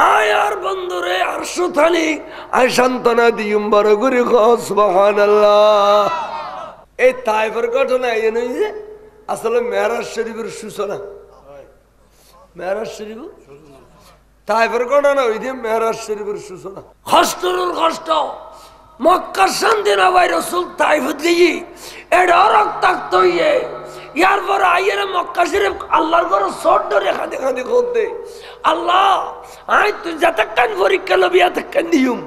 Speaker 3: আয় আর বন্ধুরে আরশো থানি আয় সান্ত্বনা দিম বড় করে সুবহানাল্লাহ এই তাইফের ঘটনা এই নই যে আসলে মেরাজ শরীফের সূচনা মেরাজ শরীফ তাইফের ঘটনা ওই যে মেরাজ শরীফের সূচনা কষ্টর কষ্ট মক্কা শান্তি না ভাই রসুল তাইফত গিয়ে এটা রক্তাক্ত হইয়ে ইয়ার পর আইয়ের মক্কা শরীফ আল্লাহর ঘর সর ধরে খাঁদে খাঁদে করতে আল্লাহ আয় তুই যতক্ষণ পরীক্ষা লবি এতক্ষণ দিউম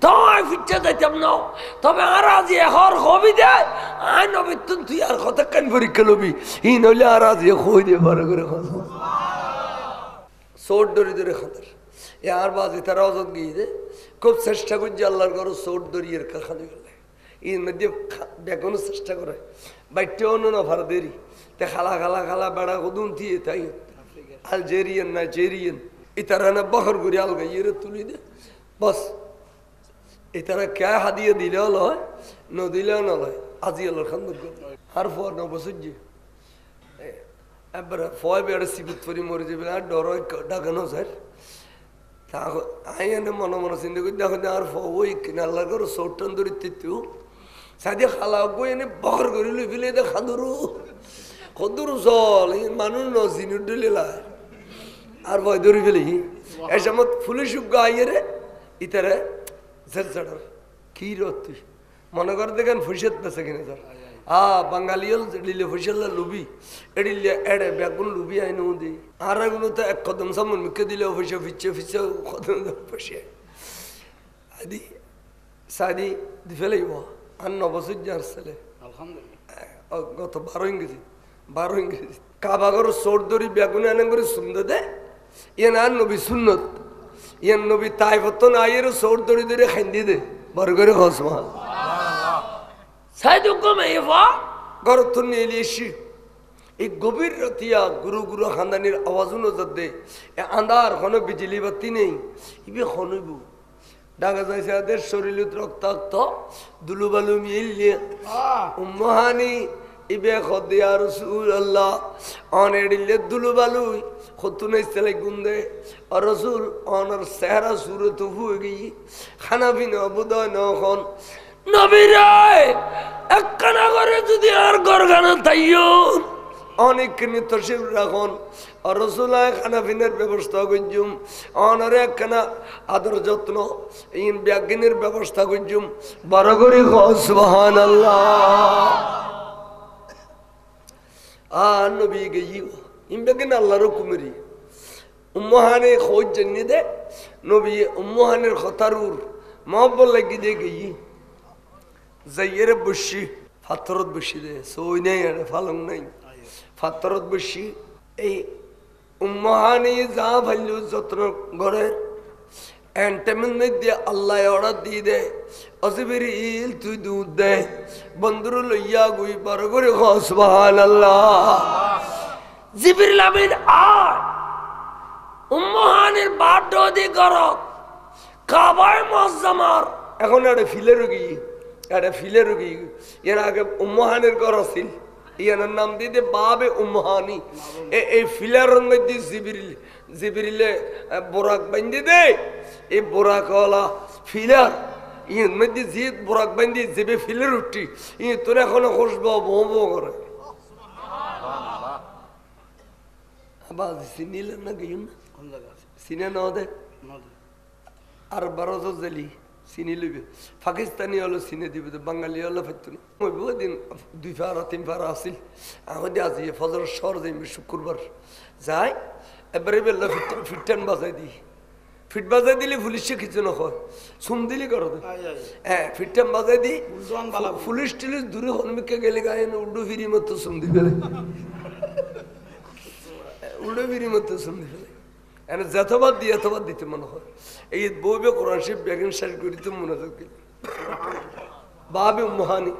Speaker 3: তো আয় ফিরতে যাইতাম না তবে আর আজ হর হবি দে আয় নবী তুই আর কতক্ষণ পরীক্ষা লবি ই নইলে আর আজ হই দে বড় করে সোট ধরে ধরে খাতার এ আর বাজে তারা অজত গিয়ে দে খুব চেষ্টা করছে আল্লাহর ঘর সোট ধরিয়ে খানে গেলে এর মধ্যে বেগুনও চেষ্টা করে বাইটেও না ভাড়া দেরি তে খালা খালা খালা বেড়া কদুন দিয়ে তাই আলজেরিয়ান নাইজেরিয়ান ইতারা না বহর করে আলগা ইয়ে তুলি দে বস ইতারা কে হাদিয়ে দিলেও লয় ন দিলেও না লয় আজি আল্লাহর খান আর ফর ন বসুন যে এবার ফয় বেড়ে সিবিত পরি মরে যাবে আর ডর ডাকানো স্যার তা আই এনে মনে মনে চিন্তা করি দেখো আর ওই কিনা আল্লাহর ঘর চৌটান ধরে তিতু সাদিয়া খালা গই এনে বহর করে লই ফেলে দে খাদুরু কদুরু চল মানুষ ন চিনি ডলিলা আর ভয় ধরে ফেলি এই সময় ফুলে সুগ্গ আইয়ে রে ইতারে ঝের চড়ার কি রত তুই মনে কর দেখেন ফুসেত পেছে কিনে স্যার বাঙালিয়াল লিলে ফুসেল্লা লুবি এডিলে এড়ে বেগুন লুবি আইন দি আর এগুলো তো এক কদম সামন মুখে দিলে ফুসে ফিচে ফিচে কদম ফুসে আদি সাদি দি ফেলাইব আর 9 বছর যার ছেলে আলহামদুলিল্লাহ গত 12 ইংরেজি কাবাগর সোর দরি বেগুন আনে করে সুন্দর দে ইয়ে না নবী সুন্নত ইয়ে নবী তাইফত না আইয়ের সোর দরি দরি খাইন্দি দে বড় করে হসমান সাইদু কমে এফা গরত নিয়ে এসি এই গভীর রতিয়া গুরু গুরু খানদানির আওয়াজও নজর দে এ আন্ধার কোনো বিজলি বাতি নেই ইবে খনইব ডাকা যাইছে আদের শরীর রক্তাক্ত দুলুবালু মিলিয়ে উম্মাহানি ইবে খদে আর রাসূলুল্লাহ অনেডিলে দুলুবালু খতুনে ইসলে গুন্দে আর রাসূল অনর চেহারা সুরত হয়ে গই খানা পিনা বুদয় নখন নবী রে একখানা করে যদি আর গরগানা তাইও অনেক নিতশিব রাখন আর রসুল্লাহ খানা পিনের ব্যবস্থা করছুম অনরে একখানা আদর যত্ন ইন ব্যাগিনের ব্যবস্থা করছুম বড় করে সুবহানাল্লাহ আর নবী গেই ইন ব্যাগিন আল্লাহর কুমরি উম্মাহানে খোঁজ জন্য দে নবী উম্মাহানের খতারুর মহব্বত লাগি দে গেই যাইয়ের বসি ফাতরত বসি দে সই নাই আর ফালং নাই ফাতরত বসি এই উম্মাহানি যা ভাল্য যত্ন করে এন্টারমেন্ট মধ্যে আল্লাহ অর্ডার দিয়ে দেয় অজিবরিল তুই দুধ দে বন্ধুর লইয়া গুই পার করে সুবহানাল্লাহ জিবরিল আমিন আয় উম্মহানের বাড্ডি করো কাবায় মুআজ্জামার এখন এটা ফিলে রুগী এর আগে উম্মহানের ঘর ছিল ইয়ার নাম দিতে বাবে উম্মহানি এই ফিলার মধ্যে জিবরিলে বোরাক বান্ধি দে এই বোরাকওয়ালা ফিলার ইয়ের মধ্যে জিদ বোরাক বান্ধি জিবে ফিলের উঠি ই তোর এখনো খুশবো বো বো করে আবার সিনিলেন না গিয়ে সিনে না দে আর 12 জেলি চিনি লইবে পাকিস্তানি হলো চিনি দিবে তো বাঙালি হলো ফেরত না ওই বহুদিন 2 ফারা 3 ফারা আসিল আমাদের আজ ফজর শহর যাইবে শুক্রবার যাই এবারে বেলা ফিটটান বাজাই দিই ফিট বাজাই দিলে পুলিশে কিছু না হয় সুম দিলি করো হ্যাঁ ফিটটান বাজাই দিই পুলিশ টিলিশ দূরে হনমিকে গেলে গায়ে উল্ডু ফিরি মতো সুম দিবে উল্ডু ফিরি মতো সুম দিবে এনে যতবার দিয়ে এতবার দিতে মনে হয় এই বউবে কোরআন শরীফ বেগম শেষ করি তো মনোযোগ দিল বাবে উম্মহানি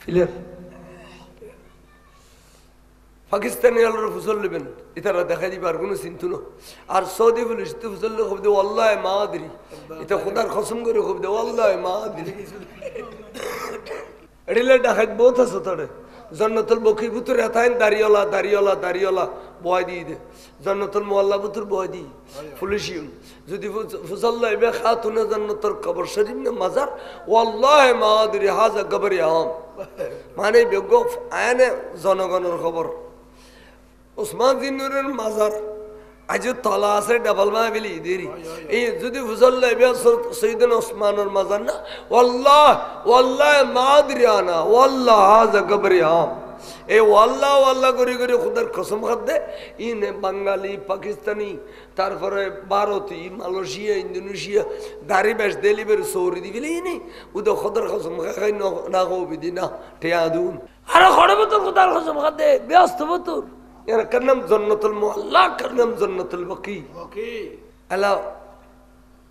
Speaker 3: ফিলের পাকিস্তানি আলোর ফুসল নেবেন এটারা দেখা দিবে আর কোনো চিন্তু না আর সৌদি পুলিশ তো ফুসল খুব দে আল্লাহ মাহাদিরি এটা খোদার কসম করে খুব দে আল্লাহ মাহাদিরি এডিলে ডাকাত বহুত আছে তোরে জন্নতুল বকির পুতুর এতাইন দাড়িওয়ালা বয় দিয়ে দে জন্নতুল মোয়াল্লা পুতুর বয় দিই পুলিশিউন যদি ফুসল্লা এবে খাতুনে জন্নতুল কবর শরীফ নে মাজার ওয়াল্লাহ মাহাদিরি হাজা কবর আম মানে বেগো আয়নে জনগণের খবর ওসমান জিন্নুরের মাজার আজ তলা আছে ডাবল মা বেলি দেরি এই যদি ফুসল্লা এবে সৈয়দনা ওসমানের মাজার না ওয়াল্লাহ মাহাদিরি আনা ওয়াল্লাহ হাজা কবর আম এই ওয়াল্লাহ করে করে খুদার কসম খাদ দে ইনে বাঙালি পাকিস্তানি তারপরে ভারতী মালয়েশিয়া ইন্দোনেশিয়া দাড়ি বেশ দিলি বের সৌরি দিবি নি উদে খুদার কসম খাই না কবি দি না টেয়া দুন আরে খড়ে বতর খুদার কসম খাদ দে ব্যস্ত বতর এর কারনাম জান্নাতুল মুআল্লা কারনাম জান্নাতুল বাকি আলা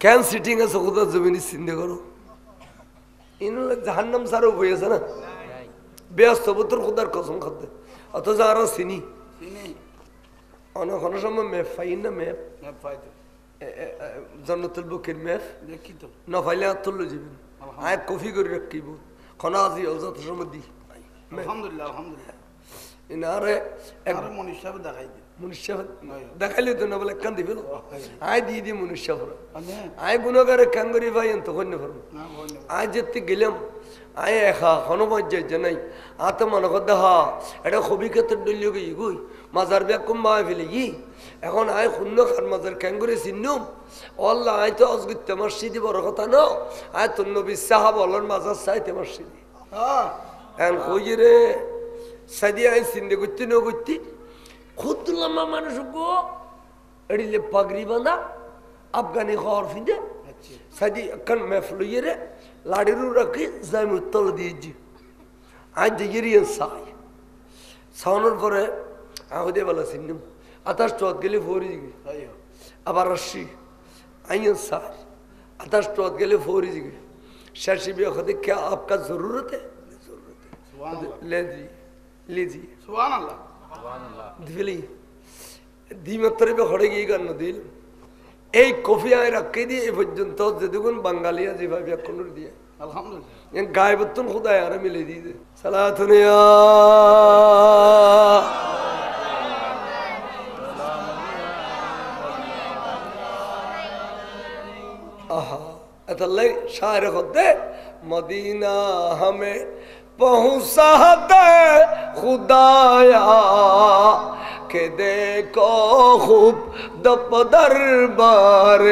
Speaker 3: ক্যান সিটিং আছে খুদার জমিনে চিন্তা করো ইনু জাহান্নাম সারো হয়েছে না ব্যস্ত বতর খুদার কসম খাদ্য অথচ আরো চিনি অনেক সময় ম্যাপ ফাইন না ম্যাপ জান্নাতুল বুকের ম্যাপ না ফাইলে আত্মল যাবেন আয় কফি করে রাখিব খনা আজি যত সময় দি
Speaker 5: আলহামদুলিল্লাহ
Speaker 3: ইনারে
Speaker 5: মনীষ দেখাই দি
Speaker 3: মনুষ্য দেখাইলে তো না বলে কান দিবে আয় দিয়ে দি মনুষ্য আয় গুণগারে কান করি ভাই তখন না পারবো আয় যেতে গেলাম আয় এখা হনুমান যে নাই আত মনে করতে হা এটা খুবই ক্ষেত্রে ডলিও গিয়ে গুই মাজার ব্যাগ কম বা ফেলে গি এখন আয় শূন্য খান মাজার ক্যাং করে চিনুম অল্লাহ আয় তো অজগিত তোমার সিদি বড় কথা ন আয় তোর নবী সাহাব অল্লার মাজার চাই তোমার সিদি এখন কই রে সাদি আয় চিন্তা করতে ন করতে খুদুল্লামা মানুষ গো এড়িলে পাগড়ি বাঁধা আফগানি খাওয়ার ফিদে সাদি এখন মেফ লইয়ে রে লাড়িরু রাখি যাই উত্তল দিয়েছি আজ দিগিরিয়ে সাই সাউনের পরে আহদে বলা চিনুম আতাশ টোয়াত গেলে ফৌরি জিগে আবার রশি आइए सार अतः स्टोत के लिए फोरी जी शशि भी खुद क्या आपका जरूरत है ले जी लीजिए
Speaker 5: सुभान अल्लाह
Speaker 3: दिली दी मतरे पे खड़े की करना दिल एक कॉफी आए रख के दिए पर्यंत जदुगुन बंगालिया जी भाई कौन दिया
Speaker 5: अल्हम्दुलिल्लाह
Speaker 3: ये गायबतुन खुदा यार मिले दी सलातुनिया अतल्ले शायर खुदे मदीना हमें पहुँचा दे खुदाया के देखो खूब दप दरबार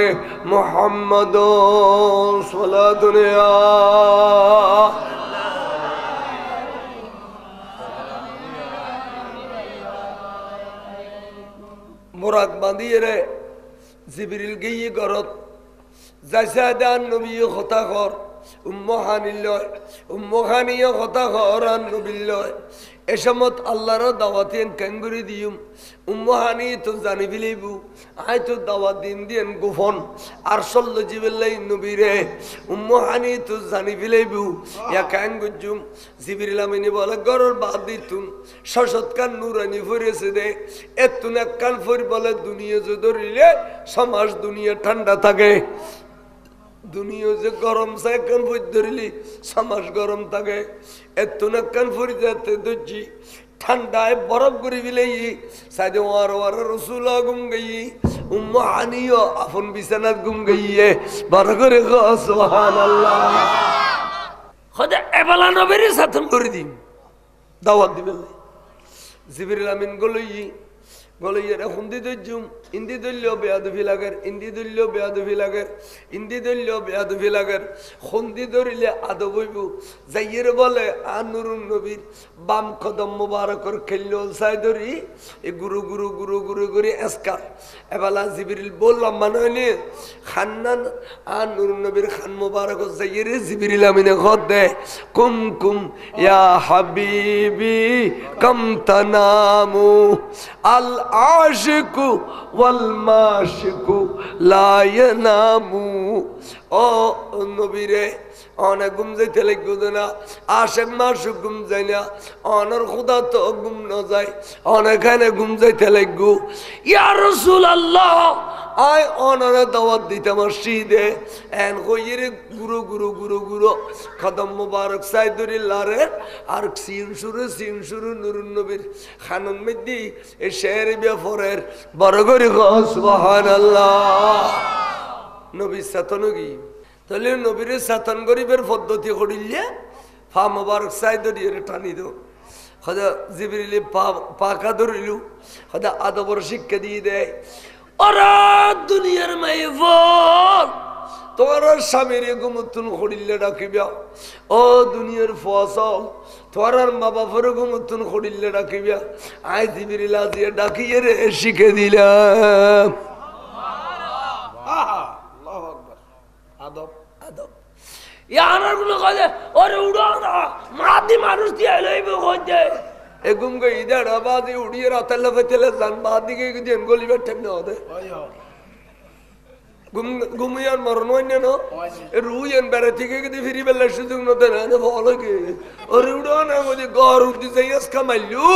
Speaker 3: मोहम्मद सला दुनिया मुराद बांधिए रे जिब्रील गई गरत जैसे दान नबी खुदा कर উম্মহানিয় কথা হরান নবিল্লয় এসমত আল্লাহর দাওয়াতেন ক্যাঙ্গুরি দিউম উম্মহানি তো জানি ফিলিবু আই তো দাওয়াত দিন দিয়েন গোফন আর সল্ল জিবিল্লাই নবীরে উম্মহানি তো জানি ফিলিবু ইয়া ক্যাঙ্গুজুম জিবিরিল আমিনি বলে গরর বাদ দিতুন সশৎকার নুরানি ফিরেছে দে এতুন এককান ফির বলে দুনিয়া যে ধরিলে সমাজ দুনিয়া ঠান্ডা থাকে দুনিয়া যে গরম চাই কান ফুট ধরিলি সমাজ গরম থাকে এত না কান ফুরি যাতে ধরছি ঠান্ডায় বরফ করে বিলাই সাইদে ওয়ার ওয়ার রসুল গুম গই উম্মাহানিও আপন বিছানাত গুম গইয়ে বড় করে সুবহানাল্লাহ খোদা এবালা নবীর সাথে করে দিন দাওয়াত দিবেন জিবরিল আমিন গলইয়ের হুন্দি দজ্জুম ইন্দি দল্য বেয়াদবি লাগের ইন্দি দল্য বেয়াদবি লাগের ইন্দি দল্য বেয়াদবি লাগের হুন্দি ধরিলে আদব হইব যাইয়ের বলে আনুরুন নবীর বাম কদম মুবারকর খেলল সাই ধরি এ গুরু গুরু গুরু গুরু গুরি এসকার এবেলা জিবরিল বললাম মানে খান্নান আনুরুন নবীর খান মুবারক যাইয়ের জিবরিল আমিনে খদ দে কুম কুম ইয়া হাবিবি কম তানামু আল আশিকু ওয়াল মাশিকু লা ইয়ানামু ও নবীরে অনেক ঘুম যাইতে লাগবে না আশেক মাসুক ঘুম যায় না অনর খুদা তো ঘুম না যায় অনেকখানে ঘুম যাইতে লাগবো ইয়া রাসূলুল্লাহ আয় অনরে দাওয়াত দিতে মসজিদে এন কইরে গুরু গুরু গুরু গুরু কদম মুবারক সাইদুরিল্লাহরে আর সিন শুরু নুরুন নবীর খানুন মধ্যে এই শের বেফরের বড় করে সুবহানাল্লাহ নবী সাতনগি তাহলে নবীর সাতন গরিবের পদ্ধতি করিলে ফা মুবারক সাইদুরিরে টানি দাও খোদা জিবরিল পাকা ধরিলু খোদা আদবর শিক্ষা দিয়ে দেয় ওরা দুনিয়ার মাইফল তোমার স্বামীর গুমতুন খড়িলে ডাকিবা ও দুনিয়ার ফসল তোমার মা বাবার গুমতুন খড়িলে ডাকিবা আই জিবরিল আজিয়ে ডাকিয়ে রে শিখে দিলাম
Speaker 5: আল্লাহু আকবার আদব
Speaker 3: আদব ইয়ানার গুলো কইলে ওরে উড়ো না মাদি মানুষ দিয়ে লইবে কইতে এগুম গে ইদার আবাদি উড়িয়ে রাতলে ফেলে জান বাদিকে দিন গলি বেঠে না ওদে ঘুমিয়ার মরণ হয় না রুইন বেড়ে থেকে যদি ফিরি বেলা সুযোগ নতে না ভালো কে ওরে উড়ো না বলি গড় উঠতে যাই আজকা মাইলু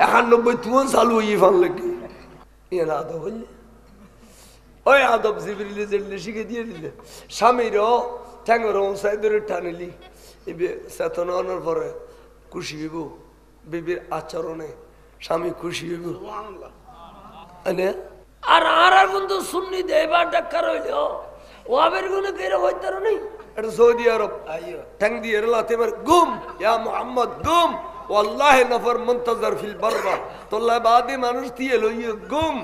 Speaker 3: 91 তুন চালু হই ফান লাগে ইয়া আদব হইলে ওই আদব জিবরিল জেলে শিখে দিয়ে দিলে স্বামীরও ঠ্যাঙ্গর সাইদরে টানিলি এবে চেতন আনার পরে খুশি হইব বিবির আচরণে স্বামী খুশি হইব আর আর কিন্তু সুন্নি দেবা ডাক্কার হইল ও আবের গুলো কেরে হইতার নেই এটা সৌদি আরব ঠ্যাং দিয়ে লাতে মার গুম ইয়া মুহাম্মদ গুম ওয়াল্লাহি নফর মুনতাজার ফিল বাররা তোল্লা বাদি মানুষ দিয়ে লইয়ে গুম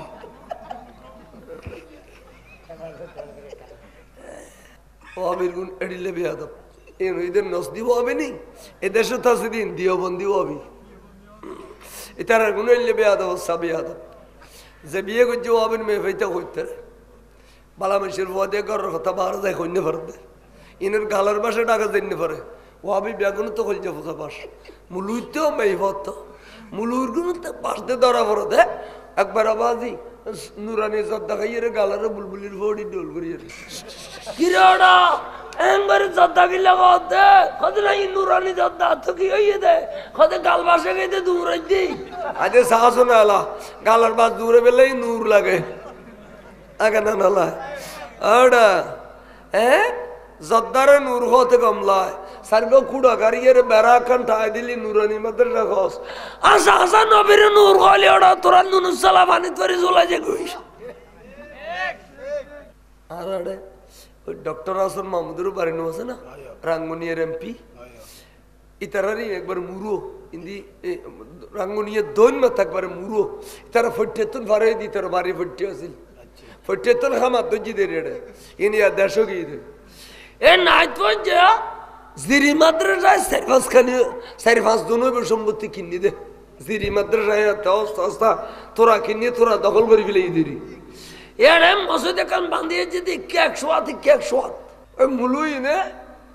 Speaker 3: ও আবের গুণ এডিলে বেয়াদব এন এদের নস দিব হবে নি এদেশে তো সেদিন দিও বন্দি হবে এটার গুণ এলে বেয়াদব সব বেয়াদব যে বিয়ে করছে ও আবেন মেয়ে ফেইতে হইতে বালা মানুষের ওয়াদে করার কথা বার যায় কন্য ফেরতে ইনের গালার বাসে টাকা জেনে পড়ে ও আবি বেগুন তো কইছে ফুসা বাস মুলুইতেও মেয়ে ভত মুলুর গুণ বাসতে ধরা পড়তে একবার আবাজি নুরানি জর্দা খাইয়ে গালারে বুলবুলির ফড়ি ডোল করিয়ে কিরাড়া একবার জর্দা গিলা কতে কত নাই নুরানি জর্দা তো কি হইয়ে দে কত গাল বাসে গইতে দূরাই দি আজ সাহস না আলা গালার বাস দূরে বেলাই নূর লাগে আগে না নালা আড়া জর্দারে নূর হতে কমলায় সারগো কুড়া গাড়িয়ে বেড়া খান ঠাই দিলি নুরানি মাদ্রাসা খস আসা আসা নবীর নূর হলে ওরা তোরা নুনুস সালা পানি তরি ঝোলা যে গইস আর আড়ে ওই ডক্টর হাসান মাহমুদের বাড়ি নো আছে না রাঙ্গুনিয়ার এমপি ইতারারি একবার মুরো ইন্দি রাঙ্গুনিয়া দৈন মা থাকবারে মুরো ইতারা ফটেতন ফারে দি তার বাড়ি ফটে আছিল ফটেতন খামা দজি দে রেড়ে ইনিয়া দেশো গিয়ে দে এ নাইত পঞ্জে জিরি মাদ্রাসায় চারি-পাঁচ দুনো সম্পত্তি কিনি দে জিরি মাদ্রাসায় অবস্থা তোরা কিনি তোরা দখল করে ফেলে দিরি এর মসজিদে কান বান্ধিয়ে যদি 100 ওই মুলুই নে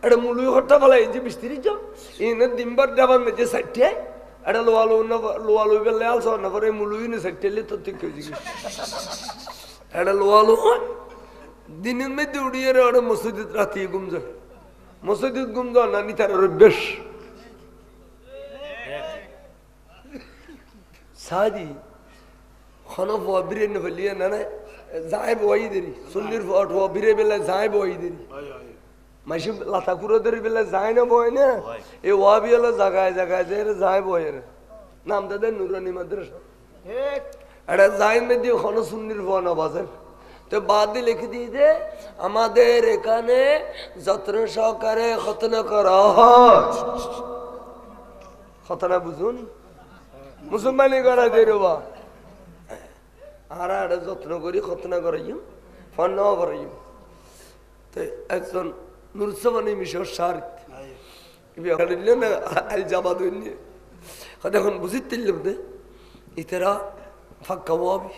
Speaker 3: এটা মুলুই হট্টা বলা এই যে মিস্ত্রি চ ইনে দিনবার ডাবার মেজে সাইটে এটা লোয়া লই বেলে আলছ না পরে মুলুই নে সাইটেলে তো ঠিক হয়ে যাবে এটা লোয়া লো দিনের মধ্যে উড়িয়ে ওটা মসজিদ রাতে ঘুম যায় মসজিদ ঘুম যাওয়া না নিতার বেশ সাদি খনফ বিরে নে ফলিয়ে না না যায় বই দেরি সুন্নির ফট বিরে বেলা যায় বই দেরি মাসি লাতা কুড়ো দেরি বেলা যায় না বই না এই ওয়াবি হলো জায়গায় জায়গায় যায় বইয়ের নাম তাদের নুরানি মাদ্রাসা এটা যায় মেদি খন সুন্নির ফোন বাজার তো বাদ দিয়ে লিখে দিয়ে দে আমাদের এখানে যত্ন সহকারে খতনা করা হয় খতনা বুঝুন মুসলমানি করা যায় রে বা আর এটা যত্ন করি খতনা করাইম ফোন নেওয়া করাইম তো একজন নুরসমানি মিশর সার না আল জাবাদ নিয়ে এখন বুঝিত তিল্লাম দে ইতারা ফাঁকা ওয়াবি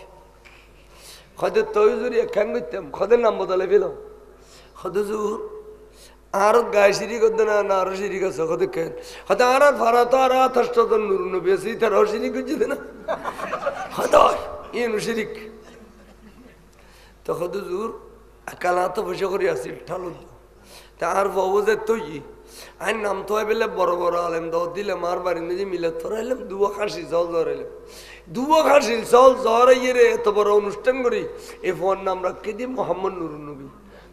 Speaker 3: খদের তৈজুরি একখান করতাম খদের নাম বদলে পেলাম খদুজুর আর গায়ে সিঁড়ি করতে না আরো সিঁড়ি গেছে খদে কেন হয়তো আর ভাড়া তো আর আঠাশটা নুর নবী আছে তার সিঁড়ি করছে না হতাশ ইয়ে শিরিক তো খদুজুর একালা তো বসে করে আসি ঠালুন তা আর বাবু যে তুই আইন নাম তো বেলে বড় বড় আলেম দাও দিলে মার বাড়ি নিজে মিলে তোর এলাম দুয়া খাসি জল জ্বর এলাম দুয়া খাসি জল জ্বর ইয়ে রে এত বড় অনুষ্ঠান করি এই ফোন নাম রাখি দি মোহাম্মদ নুর নবী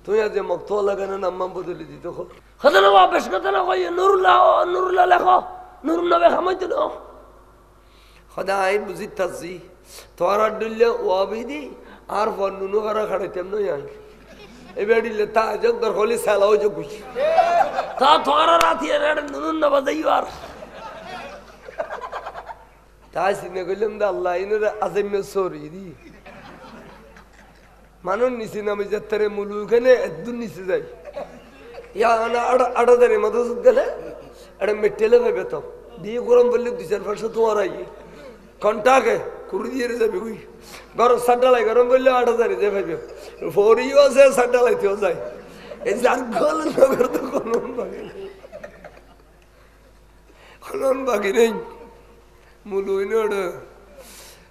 Speaker 3: তুই আজ মক্ত লাগানো নাম বদলে দিত কথা না বেশ কথা না কই নুরুল্লাহ লেখো নুর নবে খামাইতো না খদা আই বুঝিতাছি তোর আর দিলে ওয়াবি দি আর ফোন নুনু কারা খাড়াইতাম নই আই এবার দিলে তা যোগ দর হলি সালাও যোগ বুঝি তা তোর রাতি এর নুন না বাজাইও আর তাই সিনে কইলাম দা আল্লাহ ইনের আজমে সরি দি মানুষ নিচে নামে যাত্রারে মুলুখানে একদম নিচে যাই ইয়া না আড়া দাঁড়িয়ে মাদ্রাসাত গেলে এটা মেটেলে ভাবে তো দিয়ে গরম বললে 2-4 তোমার আই ঘন্টাকে কুড়ি দিয়ে যাবে ওই গরম সাড্ডালাই গরম বললে 8,000 যে ভাবে ফরিও আছে সাড্ডালাইতেও যায় এই যার গল নগর তো কোন বাকি নেই মুলুই নড়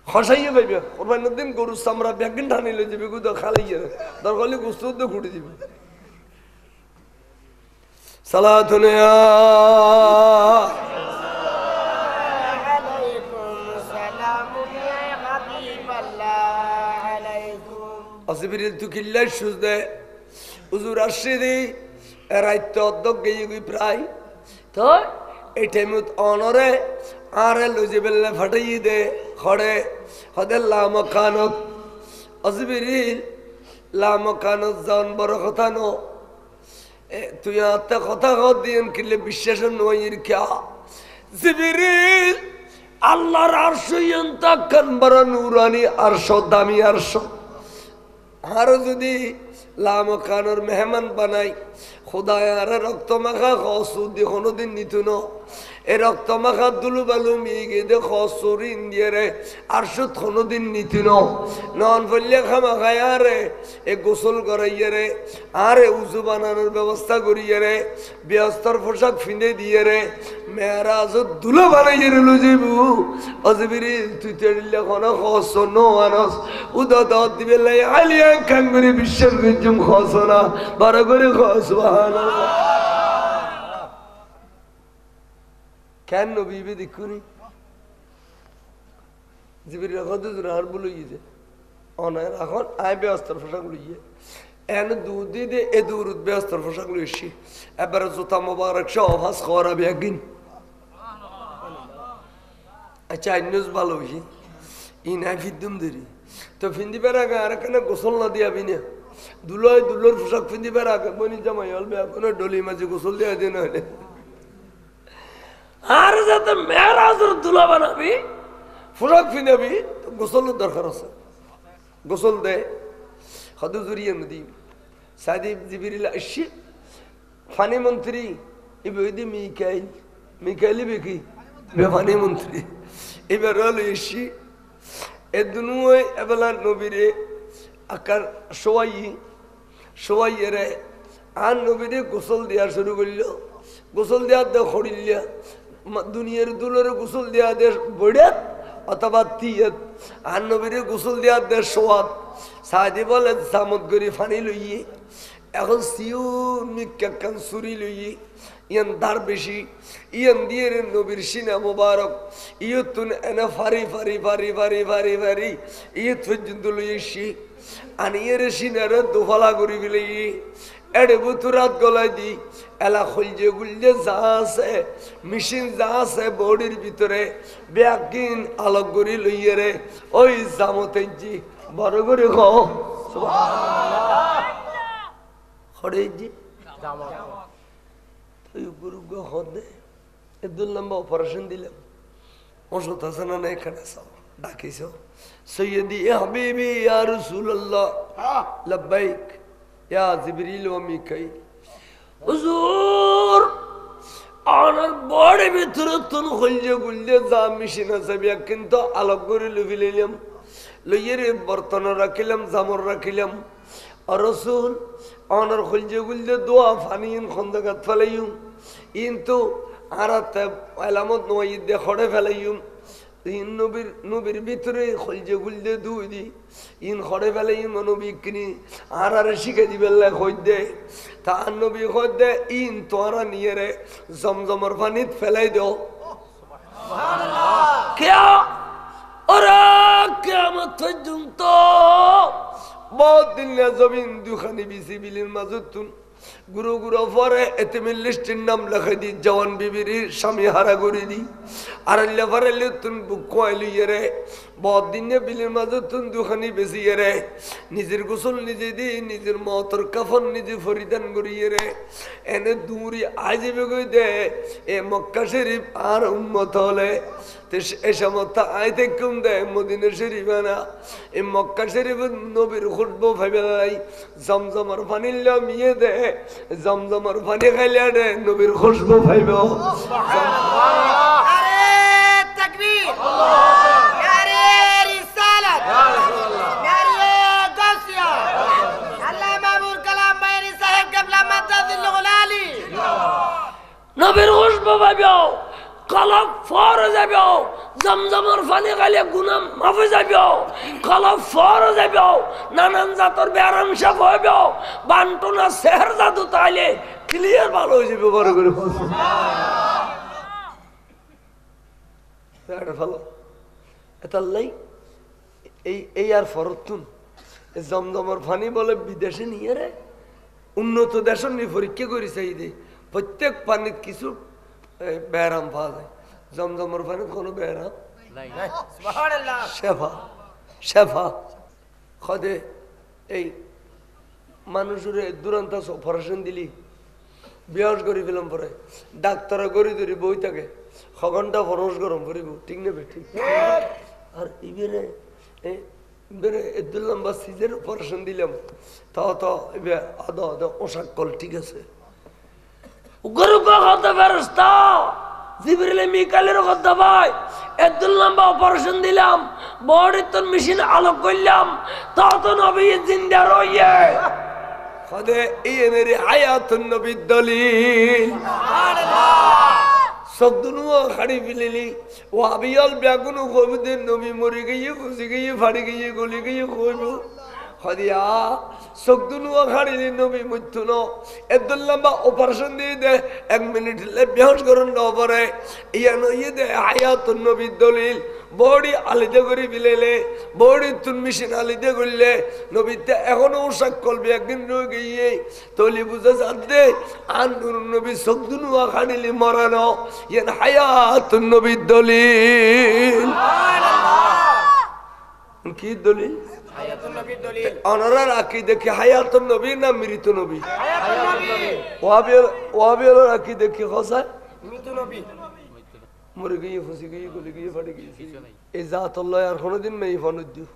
Speaker 3: খসাইয়ে পাইবে কোরবানির দিন গরুর চামড়া ব্যাগিন টানিলে যাবে গুদা খালাইয়ে দরকারলে গোস্ত তো ঘুরে দিবে সালাতুন ইয়া আসবিরিল তু কিল্লাই সুজদে হুজুর আরশিদি রাইত অধ্যক গই প্রায় তো এই টাইমত অনরে আরে লজে বেলে ফাটাই দে খড়ে হদে লামকানত আসবিরিল লামকানত জান বড় কথা নো তুই আত্মা কথা কত দিন কিলে বিশ্বাস নইর কিয়া জিবরিল আল্লাহর আরশ ইনতাকান বড় নূরানি আরশ দামি আরশ আর যদি লামকানোর মেহমান বানাই খোদায় আর রক্ত মাখা খসুদি কোনোদিন নিত না এ রক্ত মাখা দুলু বালু মিগে দে খসুরি ইন্ডিয়া রে আর সুদ কোনোদিন নিত না নন ফলিয়া খামা খায় আরে এ গোসল করাইয়া রে আরে উজু বানানোর ব্যবস্থা করিয়া রে ব্যস্তর পোশাক ফিন্দে দিয়ে রে মেয়েরাজ দুলো বানাইয়া রে লুজিবু অজবিরি তুই তেড়িলে কোনো খস নো আনস উদা দাঁত দিবে লাই আলিয়া খান করে বিশ্বাস করছুম খস না বড় করে খস সুবহানাল্লাহ কেন নবী দেখুনি জিবরিল খদুজুর আর বলইছে অনার এখন আই ব্যস্তর পোশাক লইয়ে এন দুধ দিয়ে এ দূর ব্যস্তর পোশাক লইছি এবার জুতা মোবারক সহ হাস খরা বেগিন আচ্ছা নিউজ ভালো হইছে ইনাই ফিদুম দেরি তো ফিন্দি বের আগে আর কেন গোসল না দিয়া বিনা দুলোর পোশাক ফিন্দি বের আগে বনি জামাই হলবে এখন ডলি মাঝে গোসল দিয়া দিন হলে আর যাতে মেয়েরাজের দুলা বানাবি পোশাক ফিনাবি গোসলের দরকার আছে গোসল দে হদুজুরিয়া নদী সাদিব জিবরিল আসি ফানি মন্ত্রী ইবদি মিকাইল বেকি বেফানি মন্ত্রী এবার হলো এসি এ দুনুয় এবেলা নবীরে আকার সোয়াইয়ে রে আর নবীরে গোসল দেওয়া শুরু করলো গোসল দেওয়ার দে খড়িলিয়া দুনিয়ার দুলের গোসল দেওয়া দে বড়িয়াত অথবা তিয়াত আর নবীরে গোসল দেওয়ার দে সোয়াদ সাদি বলে জামত গরি ফানি লইয়ে এখন সিউর মিক্কান সুরি লইয়ে ইয়ান দার বেশি ইয়ান দিয়ে নবীর সিনা মোবারক ইয়তুন এনে ফারি ফারি ফারি ফারি ফারি ফারি ইয়ত পর্যন্ত লইয়েছি আনিয়ে সিনারে দোফালা করি ফেলে এড়ে বুতুরাত গলায় দি এলা খুলজে গুলজে যা আছে মেশিন যা আছে বডির ভিতরে ব্যাগিন আলোক করি লইয়ে রে ওই জামতেজি বড় করে খ খড়েজি অপারেশন দিলাম ওষুধ আছে না এখানে ডাকিস সৈয়দি হাবিবি ইয়া রাসূলুল্লাহ লাব্বাইক ইয়া জিবরিল ওয়া মিকাইল হুজুর আনার বড় ভিতরে তুন খুলজে গুলজে যা মেশিন আছে কিন্তু আলোক করে লইলাম লইয়ে বর্তন রাখিলাম জামর রাখিলাম আর রাসূল আনার খুলজে গুলজে দোয়া ফানিন খন্দকাত ফেলাইম কিন্তু আরাতে আলামত নয় দে খড়ে ফেলাইম ইন নবীর ভিতরে খুলজে গুলজে দুই দি ইন খড়ে ফেলাইম নবী কিনি আর শিখে দিবেলা কই দে তার নবী কই দে ইন তোরা নিয়ে রে জমজমর পানিত ফেলাই দাও সুবহানাল্লাহ কে ওরা কিয়ামত পর্যন্ত বহুত দিন জমিন দুখানি বিসিবিলের মাজুতুন গুরু গুরু পরে এতিমের লিস্টের নাম লেখা দি জওয়ান বিবির স্বামী হারা করে দি আর লেফারে তুন বুক কইলিয়ে রে বহুত দিন বিলের মাজুতুন দুখানি বেশিয়ে রে নিজের গোসল নিজে দি নিজের মতর কাফন নিজে ফরিদান করিয়ে রে এনে দূরি আজবে কই দে এ মক্কা শরীফ আর উম্মত হলে এ সমস্ত আইতে কম দেয় মদিনা শরীফ না এই মক্কা শরীফ নবীর খুতবা ভাইবেলাই জমজমার পানি মিয়ে দে জমজমার পানি খাইলে দে নবীর খুশবু ভাইব
Speaker 4: আরে তাকবীর আরে রিসালাত আরে গাসিয়া আল্লাহ মামুর কালাম বাইরি সাহেব কেবলা মাদাদিল গুলালি
Speaker 3: নবীর খুশবু ভাইব কলব ফর যাবে জমজমর পানি খাইলে গুনাহ মাফ যাবে কলব ফর যাবে নানান জাতর ব্যারাম সাফ হবে বান্টনা শহর জাদু তাইলে ক্লিয়ার ভালো হয়ে যাবে বড় করে সুবহানাল্লাহ ভালো এতাল্লাই এই আর ফরতুন জমজমর পানি বলে বিদেশে নিয়ে রে উন্নত দেশের নিয়ে পরীক্ষা করি চাই দে প্রত্যেক পানির কিছু ব্যারাম পাওয়া যায় জমজমর পানি কোনো ব্যারাম
Speaker 4: সুবহানাল্লাহ
Speaker 3: শেফা শেফা খদে এই মানুষের দুরন্ত অপারেশন দিলি বিয়াস করে ফেলাম পরে ডাক্তার গড়ি ধরি বই থাকে ঘন্টা ফরস গরম করিব ঠিক নেবে ঠিক আর ইবেরে ইবেরে এদুল লম্বা সিজের অপারেশন দিলাম তাও তো এবার আদা আদা ওষাকল ঠিক আছে গরু কথা ফেরেশতা জিবরিল মিকাইলের কথা ভাই এদুল লম্বা অপারেশন দিলাম বডির তোর মেশিন আলোক করলাম তাও তো নবী জিন্দা রইয়ে খদে ইয়েনের হায়াতুন নবীর দলিল সুবহানাল্লাহ সবদুনুয়া খাড়ি ফিলিলি ও আবিয়াল ব্যাগুন কইবদে নবী মরে গিয়ে খুশি গিয়ে ফাড়ি গিয়ে গলি গিয়ে কইব খদিয়া সবদুনুয়া খাড়িলি নবী মুতুন এদুল লম্বা অপারেশন দিয়ে দে 1 মিনিট লে বেহুশ করন না পারে ইয়ান ইয়ে দে হায়াতুন নবীর দলিল বডি আলিদে করি ফিলেলে বডি তুন মেশিন আলিদে করলে নবীতে এখনো সকল একদিন রয়ে গিয়ে তলি বুঝে যাতে আন নবী সবদুনুয়া খাড়িলি মরানো ইয়ান হায়াতুন নবীর দলিল সুবহানাল্লাহ কি দলিল হায়াতুন নবীর দলিল অনরা রাখি দেখি হায়াতুন নবী না মৃত নবী হায়াতুন নবী ওয়াবিল রাখি দেখি খসা মৃত নবী মরে গিয়ে ফুসি গিয়ে গলি গিয়ে ফাড়ি গিয়ে এই জাত আল্লাহ আর কোনোদিন মেই ফোন দিও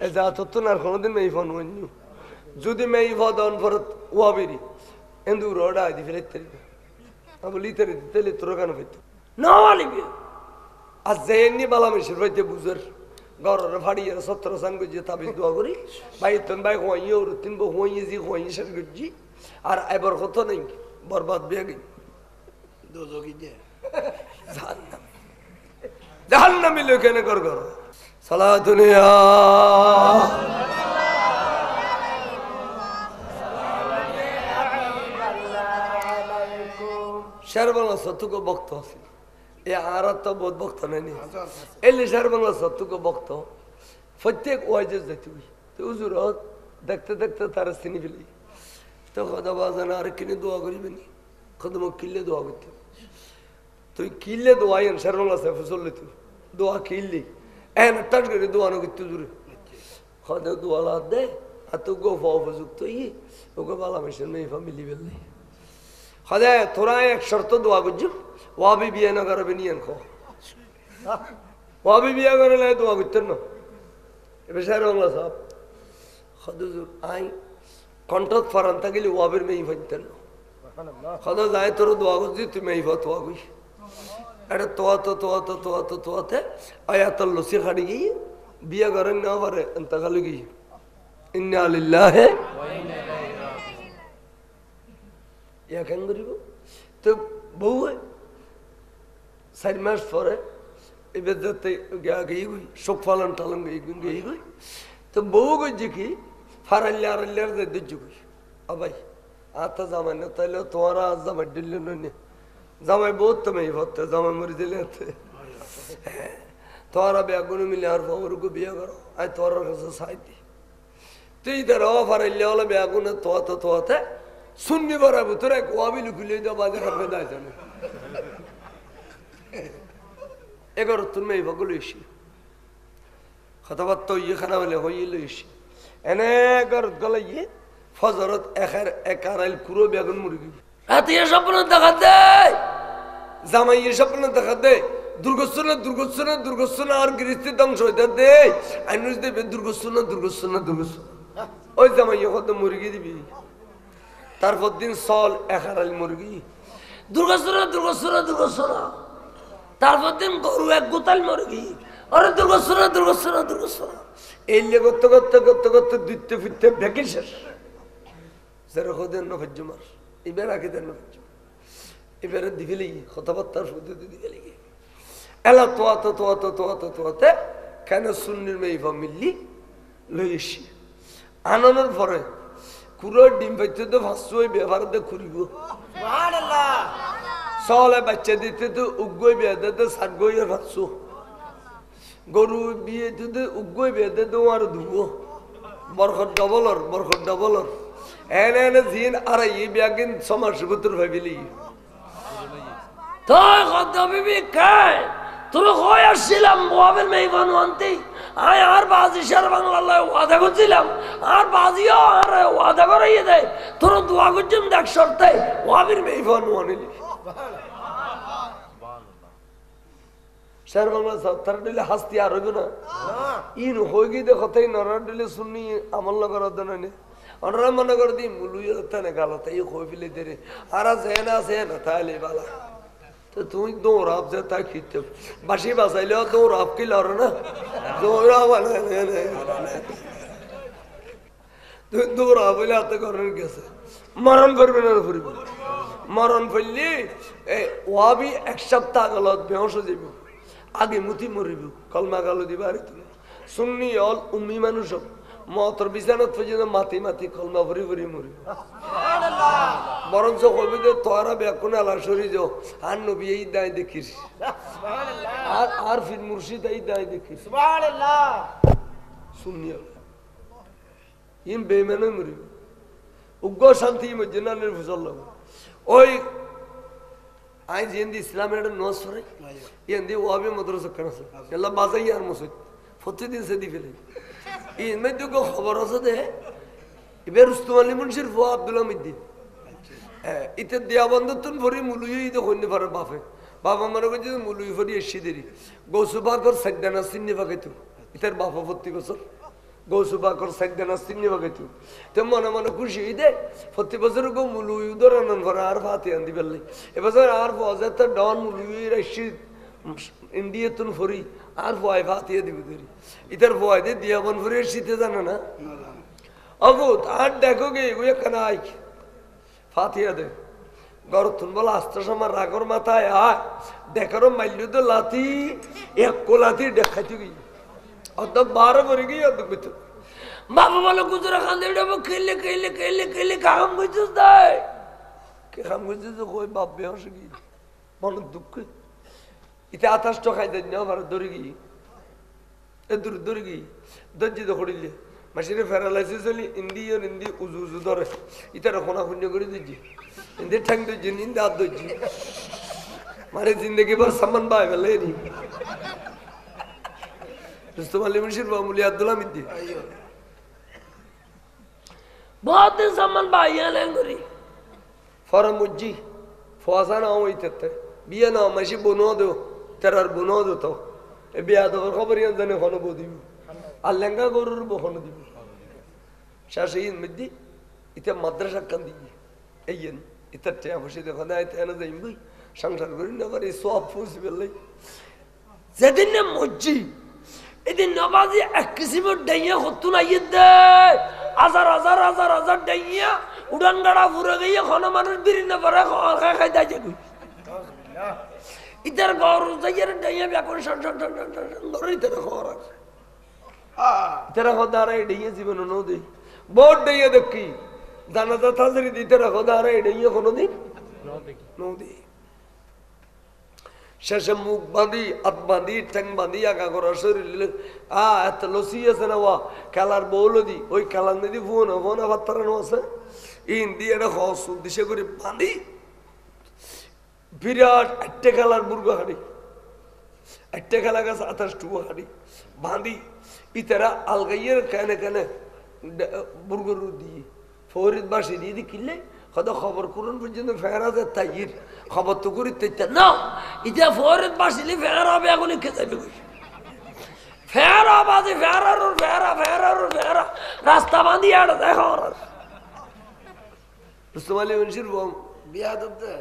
Speaker 3: এই জাত তো আর কোনোদিন মেই ফোন হইনি যদি মেই ফোন ফরত ওয়াবিরি এন্দু রোডা দি ফেলেতে বলি তেরে তেলে তোর কান হইতো না আলিবি আজ জেনি বালা মিশর হইতে বুঝর গররে ফাড়িয়ে 17 সাঙ্গ যে তাবিজ দোয়া করি ভাই তন ভাই হইও রুতিন বো হইয়ে জি হইয়ে সর গজি আর এবার কত নেই বরবাদ বিয়ে গেই
Speaker 5: দোজকি যে
Speaker 3: জাহান্নামী লোকেনে কর সালা দুনিয়া শের বাংলা সত্যকে বক্ত আছে এ আর তো বহুত বক্ত নেই এলি শের বাংলা সত্যকে বক্ত প্রত্যেক ওয়াইজে যেতে তো হুজুর দেখতে দেখতে তারা চিনি ফেলি তো খোদা বাজান আর কিনে দোয়া করিবেনি খোদা মুখ কিনলে দোয়া করতে তুই কিনলে দোয়াই শের বাংলা সে ফসল তুই দোয়া কিনলি এন টাট করে দোয়া না করতে দূরে খোদা দোয়া লাদ দে আর তো গো ফযুক্ত ই ওকে বালা মেশন নেই ফ্যামিলি বেললি খোদা তোরা এক শর্ত দোয়া করছো ওয়াবি বিয়ে না করবে নিয়েন খো ওয়াবি বিয়ে করে লাই দোয়া করতেন না এবার শের বাংলা সাহেব খদুজুর আই কন্ট্রাক্ট ফারান থাকলে ওয়াবের মেয়ে ফাইতেন না খদা যায় তোর দোয়া করছি তুই মেয়ে ফা তোয়া কই এটা তোয়াতে আয়াতাল লসি খাড়ি গিয়ে বিয়ে করেন না পারে এন্তকালে গিয়ে ইন্না লিল্লাহি ইয়া কেন করিব তো বউ 4 মাস পরে এবার যাতে গিয়ে গই শোক পালন টালন গই তো বউ গই কি ফারাল্লার দেখছি কই আবাই আতা জামাই না তাইলে তোমারা আজ জামাই দিল না জামাই বহুত তো মেয়ে ভরতে জামাই মরে দিলে তোরা বেগুন মিলে আর বাবুরকে বিয়ে করো আই তোর কাছে সাই দি তুই ধর ফারাইলে হলো বেগুনে তোয়াতে শূন্য বাড়াবো তোরা কোয়াবি লুকিয়ে দেওয়া বাজে খাবে দায় জানে এগারো তোর মেয়ে ভগল এসি কথাবার্তা ইয়ে খানা বলে হইল এসি এনে এগারো গলে ইয়ে ফজরত একারাইল কুরো বেগুন মুরগি রাতে স্বপ্ন দেখা দেয় জামাই স্বপ্ন দেখা দেয় দুর্গোৎসনা আর গৃহস্থী ধ্বংস হইতে দেয় আইনুস দেবে দুর্গোৎসনা ওই জামাই কত মুরগি দিবি তারপর দিন সল একারাইল মুরগি দুর্গোৎসনা তারপর দিন গরু এক গোতাল মুরগি আরে দুর্গোৎসনা এই লিয়ে করতে দিতে ফিরতে ভেকে শেষ সেরকম দেন না ভজ্য মাস এবার আগে দেন না ভজ্য এবারে দিকে লেগে কথাবার্তার পদ্ধতি দিকে লেগে এলা তোয়াতে কেন সুন্নির মেয়ে মিললি লই এসি আনানোর পরে কুড়ো ডিম পাইতে তো ফাঁসু ওই ব্যবহারতে খুরিব সলে বাচ্চা দিতে তো উগ্গই বেঁধে তো সারগই ফাঁসু গরু বিয়ে দিতে উগ্গই বেঁধে তো আর ধুবো বরখর ডবলর এনে জিন আর এই ব্যাগিন সমাজ গুতর ভাবিলি তোর কত বিবি খায় তোর কই আসছিলাম ওয়াবের মেহমান আনতে আয় আর বাজি শের বাংলা ওয়াদা করছিলাম আর বাজিও আর ওয়াদা করাইয়ে দেয় তোর দোয়া করছিম দেখ শর্তে ওয়াবের মেহমান আনিলি শের বাংলা সত্তর দিলে হাসতি আর হইব না ইন হয়ে গিয়ে দেখতেই নরার দিলে শুনি আমল না করার জন্য ওনারা মনে করে দিই মুলুইনে গালো তাই হয়ে ফেলে দে রে আর আছে না তাহলে বালা তো তুই দৌড়াব যে তাই খিতে বাসি বাসাইলেও দৌড়াব কি লড় না দৌড়াব তুই দৌড়াব বলে হাতে করেন গেছে মরণ করবে না ফুরবে মরণ ফেললি ওয়াবি এক সপ্তাহ গলত বেহস যাব আগে মুতি মরিব কলমা গালো দিবা আর তুমি শুননি অল উম্মি মানুষ মতর বিছানাত পর্যন্ত মাতি কলমা ভরি মরিব বরঞ্চ কবি যে তোরা বেকুন আলা সরি যাও আর নবী এই দায় দেখিস আর ফির মুর্শিদ এই দায় দেখিস শুননি ইম বেমেনে মরিব উগ্র শান্তি মজ্জিনানের ফসল ওই আই যেন্দি ইসলামের একটা নস করে ইন্দি ওয়াবি মাদ্রাসা কাছে এলা বাজাই আর মসজিদ প্রতিদিন সে দি ফেলে ইন মে তো খবর আছে দে এবার রুস্তম আলী মুন্সির ফুয়া আব্দুল হামিদ্দিন ইতে দেয়া বন্ধ তুন ভরি মুলুই তো হইতে পারে বাবা মনে করছে মুলুই ভরি এসে দেরি গৌসুবাকর সাইদানা সিন্নি বাগাইতো ইতার বাবা ভর্তি বছর গৌসুবাকর সাইদানা সিন্নি বাগাইতো তো মনে খুশি দে প্রতি বছর গো মুলুই ধরানোর পরে আর ভাতে আনতে পারলে এবছর আর বাজার তো ডন মুলুই এসে ইন্ডিয়া তুন ভরি আর ভয় ভাতিয়ে দিবি ধরি ইতার ভয় দিয়ে দিয়াবন ভরি শীতে জানো না অবুত আর দেখো গে এগুলো কেন আই ফাতিয়া দে গরতুন বলা আস্তে সময় রাগর মাথায় আয় দেখারো মাইলু তো লাথি এক কোলাথি দেখাইতে গিয়ে অত 12 করে গিয়ে অত ভিতর বাবা বলো গুজরা খান দিয়ে খেলে খেলে খেলে খেলে কাম করছিস দেয় কে কাম করছিস কই বাপ বেহস গিয়ে মনে দুঃখ ইতে 28 খাই দেন আবার দৌড়ে গিয়ে এ দূর গিয়ে দর্জিত করিলে মাসিরে ফেরালাইসিস হলি ইন্দি আর ইন্দি উজু উজু ধরে ইতারা কোনা পুণ্য করে দিচ্ছি ইন্দি ঠ্যাং দিচ্ছি ইন্দি হাত দিচ্ছি মারে জিন্দগি ভর সামান পায় ফেলে নি রুস্তম আলী মুন্সির বামুলি আব্দুল্লাহ মিদ্দি बहुत दिन सामान भाइयां लेंगरी फरमुजी फौजा ना हो इतते बिया ना मशी बनो दो तेरार बनो दो तो ए बिया तो खबर यान जने खनो बोदी अल्लंगा गोरुर बखनो दी शाशीन मिद्दी इते मद्रसा कंदी एयन इते ते बशी देखो ना इते ना जाइबी संसार करी ना करे सवाब पॉसिबल जेदिन ने मुजी এদিন নবাজি এক কিসিমের ডাইয়া হতো না ইদে হাজার হাজার হাজার হাজার ডাইয়া উড়ান গাড়া পুরো গিয়ে কোনো মানুষ বিরিন পরে খাই দাই যাবি ইদার গরু যাইয়ার ডাইয়া বেকন শন শন শন শন ধরে ইদার খবর তেরা খোদারে ডাইয়া জীবন নো দেই বহুত ডাইয়া দেখি জানাজা তাজরি দিতে রাখো দারে ডাইয়া কোনোদিন নো দেই শেষে মুখ বাঁধি হাত বাঁধি ঠ্যাং বাঁধি আঁকা করা শরীর এত লসি আছে না খেলার বউল দি ওই খেলার নদী ফোন ফোন ভাত্তারানো আছে ইন দিয়ে এটা হসুল দিশে করে বাঁধি বিরাট একটা খেলার বুর্গ হাঁড়ি একটা খেলা গেছে 28 টুকু হাঁড়ি বাঁধি ইতারা আলগাইয়ের কেনে কেনে বুর্গর দিয়ে ফরিদ বাসি দিয়ে দি কিনলে হয়তো খবর করুন পর্যন্ত ফেরাতে তাইর খবর তো করি না ইটা ফরিদ বাসিলে ফেরা হবে এখন খেতে যাবে ফেরা বাজে ফেরার ফেরা ফেরার ফেরা রাস্তা বাঁধি আর দেখো রুস্তম আলী মুন্সির
Speaker 5: বিয়া দতে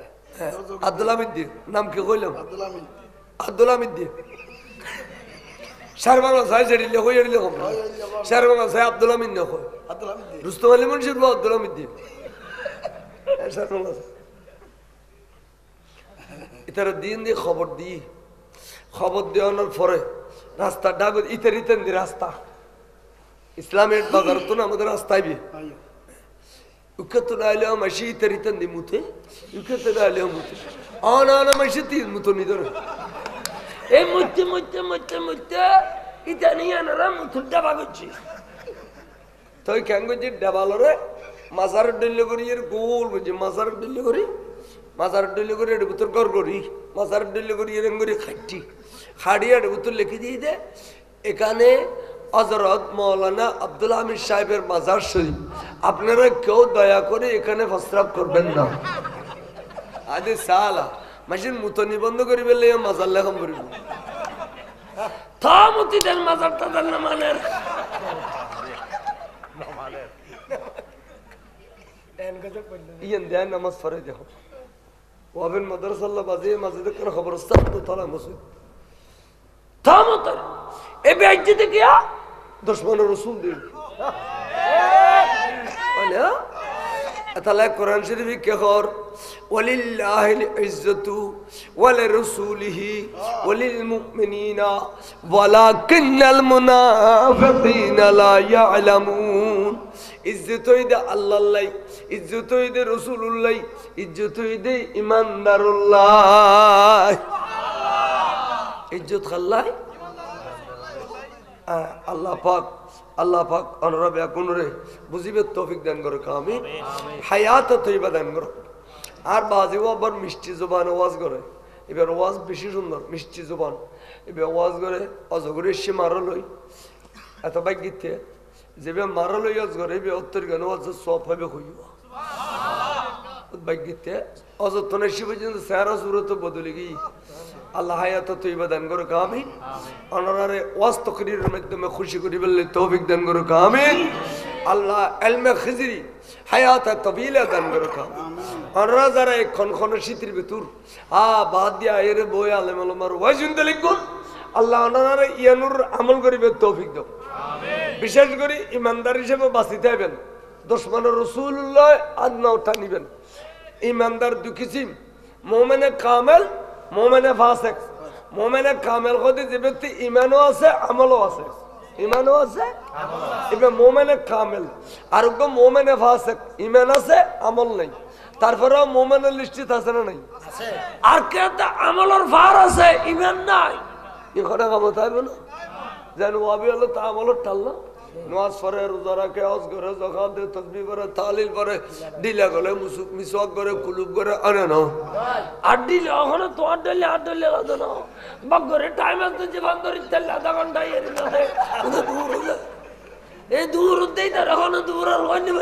Speaker 3: আব্দুল্লাহ মিদ্দি নাম কি কইলাম
Speaker 5: আব্দুল আমিন
Speaker 3: আব্দুল্লাহ মিদ্দি শারবাংলা সাই জড়িলে কই জড়িলে কম শারবাংলা সাই আব্দুল্লাহ মিদ্দি কই
Speaker 5: আব্দুল আমিন
Speaker 3: রুস্তম আলী মুন্সির আব্দুল্লাহ মিদ্দি ইতারা দিন দিয়ে খবর দিই খবর দেওয়ানোর পরে রাস্তা ডাক ইতার ইতেন দি রাস্তা ইসলামের বাজার তো না আমাদের রাস্তায় বি উকে তো নাইলে মাসি ইতার ইতেন দি মুতে উকে তো নাইলে মুতে আনা মাসি তিন মুতো নি ধরে এই মুতে মুতে মুতে মুতে ইতা নিয়ে আনারা মুতুর ডাবা করছি তুই কেন করছি ডাবালরে মাজার ডলে করি এর গোল করছি মাজার ডলে করি মাজার ডলে করে এর ভিতর গড় করি মাজার ডলে করি এর করে খাটি খাড়ি এর ভিতর লিখে দিয়ে দে এখানে হযরত মাওলানা আব্দুল হামিদ সাহেবের মাজার শরীফ আপনারা কেউ দয়া করে এখানে প্রস্রাব করবেন না আদে সালা মাসির মুতো নিবন্ধ করি বললে মাজার লেখম করিব থামতি দেন মাজার তাদের না মানে ইয়ান দেয় নামাজ পড়ে দেখো ওয়াবেন মাদ্রাসাল্লাহ বাজে মসজিদে কোন খবরস্থান তো তালা মসজিদ থামত এ বেইজ্জতি কিয়া দুশমন রাসূল দিন মানে তাহলে কোরআন শরীফে কি খবর ওয়ালিল্লাহিল ইজ্জাতু ওয়ালিরাসূলিহি ওয়ালিল মুমিনিনা ওয়ালাকিন্নাল মুনাফিকিনা লা ইয়ালামুন ইজ্জত হইদে আল্লাহর ইজ্জত হইদে রাসূলুল্লাহ ইজ্জত হইদে ঈমানদারুল্লাহ ইজ্জত খাল্লাই আল্লাহ পাক অনুরবে কোনরে বুঝিবে তৌফিক দান করো আমিন হায়াত তৈবা দান করো আর বাজেও আবার মিষ্টি জবান ওয়াজ করে এবার ওয়াজ বেশি সুন্দর মিষ্টি জবান এবার ওয়াজ করে অজগরে সে মারলই এত ভাগ্যিতে যেবে মারলই ওয়াজ করে এবার উত্তর গান ওয়াজ সব হবে হইব ভাগ্যিতে অযত্নের সে পর্যন্ত চেহারা সুরত বদলে গিয়ে আল্লাহ হায়াত তৈবা দান করো আমিন অনারে ওয়াজ তকরীরের মাধ্যমে খুশি করি বললে তৌফিক দান করো আমিন আল্লাহ ইলমে খিজরি হায়াত তবিলা দান করো অনারা যারা এক ক্ষণ শীতের ভিতর বাদ দিয়া এর বই আলেম আলমার ওয়াজুন লিখুন আল্লাহ অনারে ইয়ানুর আমল করিবে তৌফিক দাও বিশেষ করে ইমানদার হিসেবে বাঁচিতে হবেন দুশমন রাসূলুল্লাহ আদনাও টানিবেন ইমানদার দুই কিসিম, মোমেনে কামেল, মোমেনে ফাসেক। মোমেনে কামেল হতে যে ব্যক্তি ইমানও আছে আমলও আছে, ইমানও আছে এবার মোমেনে কামেল। আর মোমেনে ফাসেক, ইমান আছে আমল নেই, তারপরেও মোমেনের লিস্টিত আছে না নাই? আর কে আমলের ভার আছে ইমান নাই, এখানে ক্ষমতা হবে না। যেন ওয়াবি হলো তা আমলের টাল না, নামাজ পড়ে, রোজা রাখে, হজ করে, যাকাত দেয়, তাসবিহ করে, তাহলিল করে, ডিলা করে, মিসওয়াক করে, কুলুপ করে, আনে না। আর ডিলে ওখানে তোমার ডলে আর ডলে কথা না, বাগরে টাইম আছে যে বান্দর ইত্যাদি আধা ঘন্টা এর মধ্যে দূর হলে এই দূর হতেই তার ওখানে দূর আর হয় না।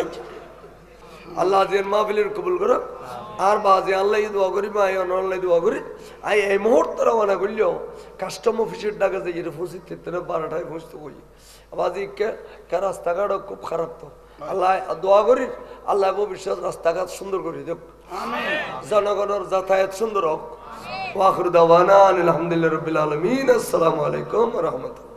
Speaker 3: আল্লাহ যেন মাহফিলের কবুল করো। আর বাজে আল্লাহ দোয়া করি, মা আল্লাহ দোয়া করি। আই এই মুহূর্তে রওনা করলেও কাস্টম অফিসের ডাকা যে এটা পৌঁছিতে 12টায় পৌঁছতে করি। বাজি কে রাস্তাঘাটও খুব খারাপ, তো আল্লাহ দোয়া করি আল্লাহ ভবিষ্যৎ রাস্তাঘাট সুন্দর করে দেব, জনগণের যাতায়াত সুন্দর হোক। ওয়া আখিরু দাওয়ানা আলহামদুলিল্লাহি রাব্বিল আলামিন। আসসালামু আলাইকুম ওয়া রাহমাতুল্লাহ।